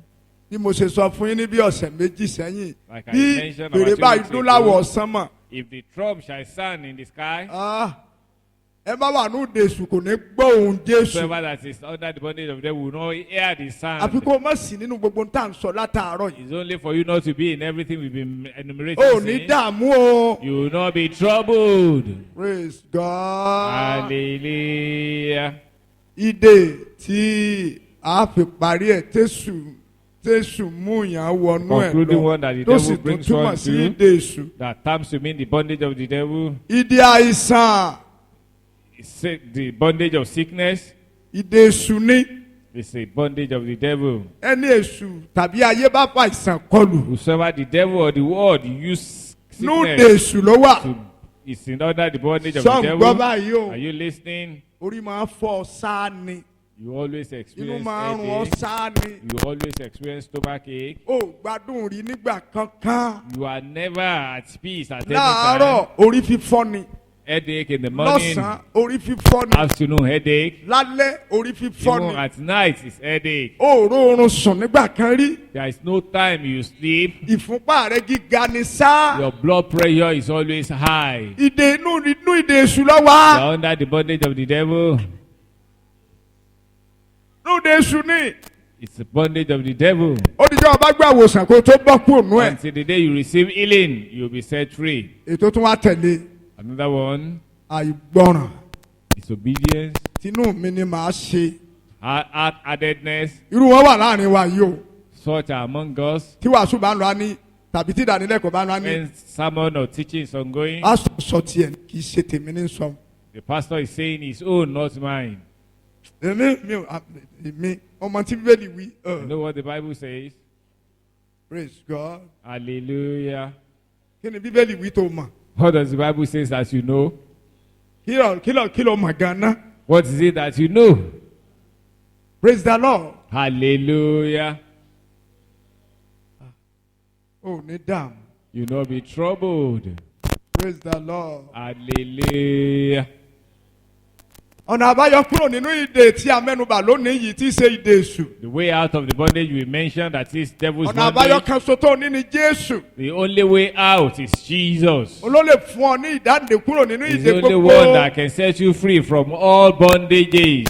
Bí mo ṣe sọ fún yín ní bí ọ̀sẹ̀ méjì sẹ́yìn. Like I Bí mentioned fèrè about 2 báyìí weeks dún ago. láwọ̀ ọ̀sán mọ̀. If the trump shall sound in the sky, Ẹ bá wà ní ìdè èṣù kò ní gbọ́ ohùn Jésù. whoever that is under the bondage of them will not hear the sound. Àfi kó o má sí nínú gbogbo tá à ń sọ látàárọ̀ yìí. It's only for you not to be in everything we've been enumerating. Ó ní since. dààmú o. You will not be troubled. Praise God. Hallelujah. Ìdè tí a fi parí ẹ̀ tẹ̀sù mú yàn wọnú ẹ̀ Concluding one that the lọ tó sì devil tún brings túmọ̀ one sí to, ìdè èṣù. that terms to mean the bondage of the devil, Ìdè àìsàn the bondage of sickness ìdè èṣù ní is a bondage of the devil. ẹni èṣù tàbí ayé bá fa àìsàn kọlù. Whosoever the devil or the world use Nú ìdè sickness èṣù ló wà. to is under the bondage of Sọ the ń gbọ́ devil. báyìí o. Are you listening? Orí máa ń fọ́ sáà ni. You always Inú experience máa ń rún ọ headache. sáà ni. You always experience stomachache. Ó gbádùn rí nígbà kankan. You are never at peace at any Láàárọ̀ time. orí fífọ́ ni. Headache in the morning, Lọ́sàn-án orí fífọ́ ni. afternoon headache. Lálẹ́ orí fífọ́ Even ni. at night is headache. Ó rórun sùn nígbà kan rí. There is no time you sleep. Ìfúnpá rẹ̀ gíga ni sá. Your blood pressure is always high. Ìdè inú ìdè èṣù ló You wà. are under the bondage of the devil. Inú ìdè èṣù ni. It's the bondage of the devil. Ó di jẹ́ ọba gbé àwòsàn kó tó bọ́ kúrò nú ẹ̀. Until the day you receive healing, you'll be set free. Ètò tún wá tẹ̀lé Another one, àìgbọràn. disobedience, Tinú mi ni màá ṣe. hard-headedness. Irú wọn wà láàrin wa yìí o. Such are among us. Tí wàásù bá ń lọ á ní tàbí tí ìdánilẹ́kọ̀ọ́ bá ń lọ á ní. When sermon or teaching is ongoing, Á sọ tiẹ̀ kì í ṣe tèmi ní sọ. the pastor is saying his own, not mine. Èmi ọmọ tí Bíbélì wí. You know what the Bible says? Praise God. Hallelujah. Kí ni Bíbélì wí tó mọ̀? What does the Bible say that you know? Kí ló mọ̀ gan-an? What is it that you know? Praise the Lord. Hallelujah. Oh, ní dààmú. You not be troubled. Praise the Lord. Hallelujah. Ọ̀nà àbáyọ kúrò nínú ìdè tí a mẹ́nubà lónìí yìí tí í ṣe ìdè èṣù. The way out of the bondage we mentioned, that is devil's Ọ̀nà àbáyọ bondage. kan ṣoṣo tó ní ni Jésù. The only way out is Jesus. Olólè fún ọ ní ìdáǹdè kúrò nínú He's ìdè the only gbogbo. one that can set you free from all bondages.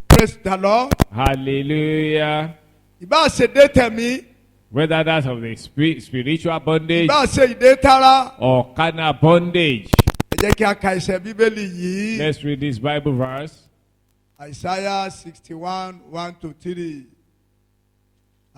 Praise the Lord. Hallelujah. Ìbá ṣe dé tẹ̀mí, Whether that's of the spiritual bondage ìbá ṣe ìdè tara. or carnal bondage. Ẹ jẹ́ kí a ka ẹsẹ̀ Bíbélì yìí. Let's read this Bible verse. Isaiah 61, 1-3.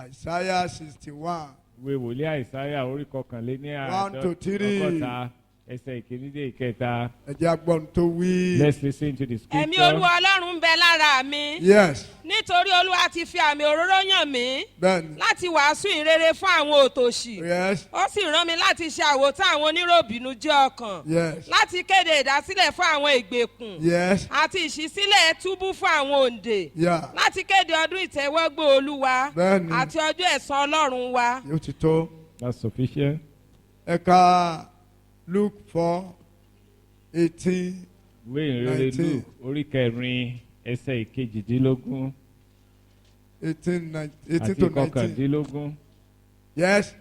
Isaiah 61. Ìwé wòlíì Àìsáyà orí kọkànléní 1 to 3. ọgọ́ta ẹsẹ̀ ìkíní dé ìkẹta. Ẹ jẹ́ agbọ́n tó wí. Let's listen to the ẹ̀mí scripture. olúwa ọlọ́run ń bẹ lára mi Yes, nítorí olúwa ti fi àmì òróró yàn mí bẹ́ẹ̀ni. láti wàásù ìrere fún àwọn òtòṣì Yes, ó sì rán mi láti ṣe àwòtán àwọn oníròbìnú jẹ́ ọkàn yes, láti kéde ìdásílẹ̀ fún àwọn ìgbèkùn yes, àti ìṣísílẹ̀ túbú fún àwọn òǹdè yeah. láti kéde ọdún ìtẹ́wọ́gbò olúwa Bẹ́ẹ̀ni. àti ọjọ́ ẹ̀san ọlọ́run wa. Yóò ti tó. That's sufficient. Ẹ ka Luke 4:18. Ìwé ìrere 19. Lúùkù orí kẹrin ẹsẹ̀ ìkejìdínlógún 18 àti to 19. kọkàndínlógún. Yes,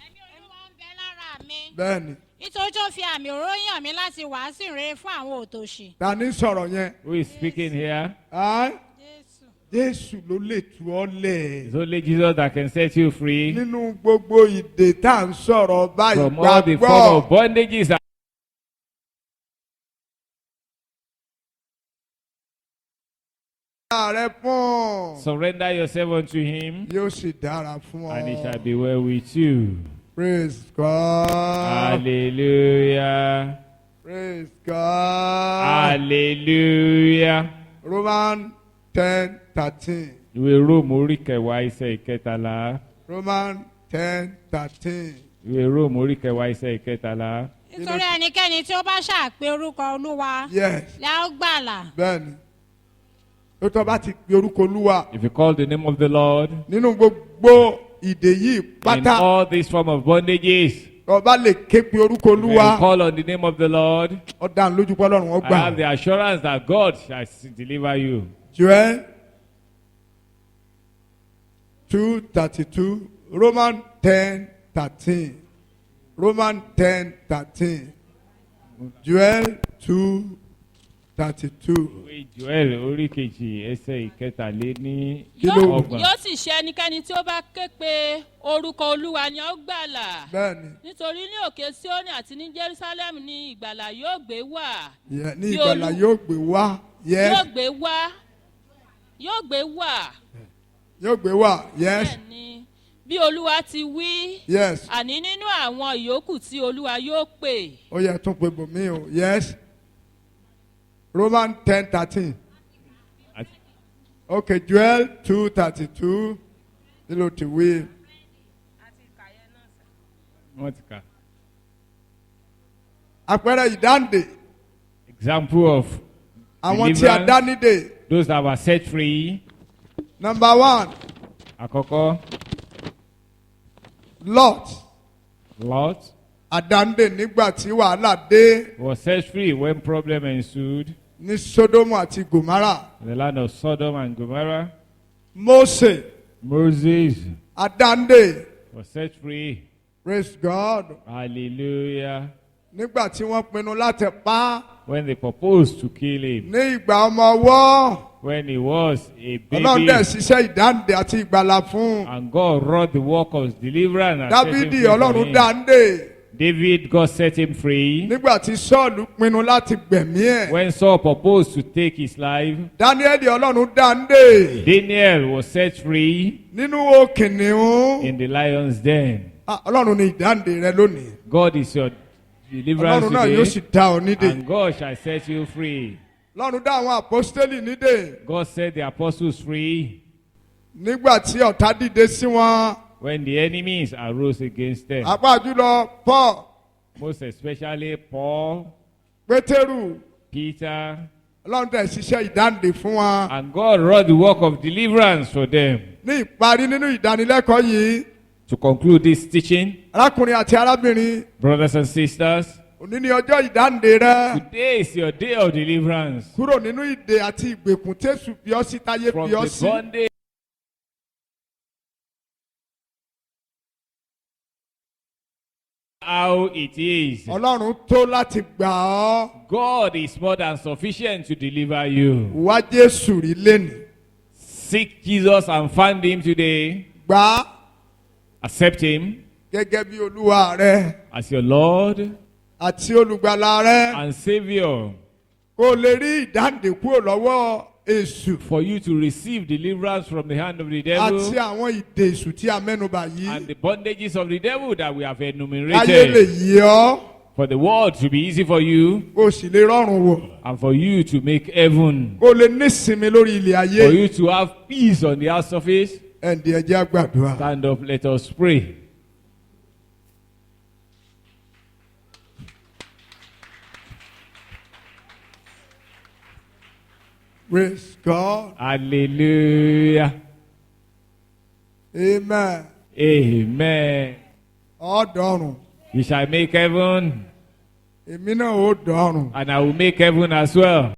ẹ̀mí olúwa ń bẹ lára mi bẹ́ẹ̀ni. nítorí tó fi àmì òróró yàn mí láti wàásù ìrere fún àwọn òtòṣì. Ta ni sọ̀rọ̀ yẹn? Who is speaking here? Ah, jésù. Jésù ló lè tú ọ lẹ̀. It's only Jesus that can set you free Nínú gbogbo ìdè tá à ń sọ̀rọ̀ báyìí from all the form of bondages. Ààrẹ fún. Surrender yourself unto Him, Yóò sì dára fún ọ. and it shall be well with you. Praise God. Hallelujah. Praise God. Hallelujah. Roman 10:13. Ìwé Róòmù orí kẹwàá ẹsẹ̀ ìkẹtàlá. Roman 10:13. Ìwé Róòmù orí kẹwàá ẹsẹ̀ ìkẹtàlá. nítorí ẹnikẹ́ni tí ó bá ṣàpè orúkọ olúwa Yes, la ó gbàlà. bẹ́ẹ̀ni. Tó tọ́ bá ti pe orúkọ Olúwa If you call the name of the Lord nínú gbogbo ìdè yìí in pátá, all these form of bondages, ọba lè ké pe orúkọ when you Olúwa, call on the name of the Lord, ó dá lójú pé Ọlọ́run ó I have gbà. the assurance that God shall deliver you. Joel 2:32. Roman 10:13. Roman 10:13. Joel 2:32. Ìwé Joel orí kejì ẹsẹ̀ ìkẹtàléní Kí ló- ọgbọ̀n. yóò sì ṣe ẹnikẹ́ni tí ó bá ké pe orúkọ olúwa ni ó gbàlà Bẹ́ẹ̀ni, nítorí ní òkè Síónì àti ní Jerusalem ni ìgbàlà yóò gbé wà ní Bí ìgbàlà Olú- yóò gbé wá. Yes, yóò gbé wá yóò gbé wà yóò gbé wá. Yes, bẹ́ẹ̀ ni bí olúwa ti wí yes. àní nínú àwọn ìyókù tí olúwa yóò pè Ó yẹ tún pé bòmí o. Yes. Roman 10:13. Àti- Okay, Joel 2:32. Kí ló ti wí? Wọ́n ti kà. Àpẹẹrẹ ìdáǹdè. Example of Àwọn tí a dá deliverance, nídè. those that were set free. Number 1, Àkọ́kọ́, Lot. Lot Àdáǹdè nígbà tí wàhálà dé was set free when problem ensued ní Sódómù àti Gòmárà. in the land of Sodom and Gomorrah. Mósè. Moses Àdáǹdè. was set free. Praise God. Hallelujah. Nígbà tí wọ́n pinnu láti pa á When they proposed to kill him, ní ìgbà ọmọ ọwọ́. when he was a Ọlọ́run dẹ̀ baby, ṣiṣẹ́ ìdáǹdè àti ìgbàlà fún un. and God wrought the work of deliverance and set him Dávidi free from Ọlọ́run him. dáǹdè. David, God set him free. Nígbà tí Sọ́ọ̀lù pinnu láti gbẹ̀mí ẹ̀. When Saul proposed to take his life, Dáníẹ́lì Ọlọ́run dáǹdè. Daniel was set free Nínú òkìnnìún. in the lion's den. Ọlọ́run ni ìdáǹdè rẹ lónìí. God is your deliverance Ọlọ́run náà yóò sì today, dá ọ nídè. and God shall set you free. Ọlọ́run dá àwọn àpọ́stélì nídè. God set the apostles free. nígbà tí ọ̀tá dìde sí wọn. when the enemies arose against them. apá jùlọ Paul, Most especially Paul, Pétérù, Peter, Ọlọ́run tẹ̀ ṣiṣẹ́ ìdáǹdè fún wọn. and God wrought the work of deliverance for them. ní ìparí nínú ìdánilẹ́kọ̀ọ́ yìí, To conclude this teaching, arákùnrin àti arábìnrin, brothers and sisters, òní ni ọjọ́ ìdáǹdè rẹ. today is your day of deliverance kúrò nínú ìdè àti ìgbèkùn tẹ́sù bí ọ sí táyé from bí ọ the sí. bondage. How it is. Ọlọ́run tó láti gbà ọ́. God is more than sufficient to deliver you. wá Jésù rí lénìí. Seek Jesus and find him today. gbà á Accept him gẹ́gẹ́ bí olúwa rẹ as your Lord àti olùgbàlà rẹ. and Savior, kó o lè rí ìdáǹdè kúrò lọ́wọ́ èṣù for you to receive deliverance from the hand of the àti devil àwọn ìdè èṣù tí a mẹ́nubà and yìí. the bondages of the devil that we have ayé lè enumerated. yí ọ́ For the world to be easy for you kó o sì lè rọrùn wò. and for you to make heaven. kó o lè nísinmi lórí ilẹ̀ ayé. For you to have peace on the earth surface. ẹ̀ǹdí ẹ̀jẹ̀ àgbàdua. Stand up, let us pray. Praise God. Hallelujah. Amen. Amen. ọ̀dọ́rùn. You shall make heaven, èmi náà ó dọ̀rùn. and I will make heaven as well.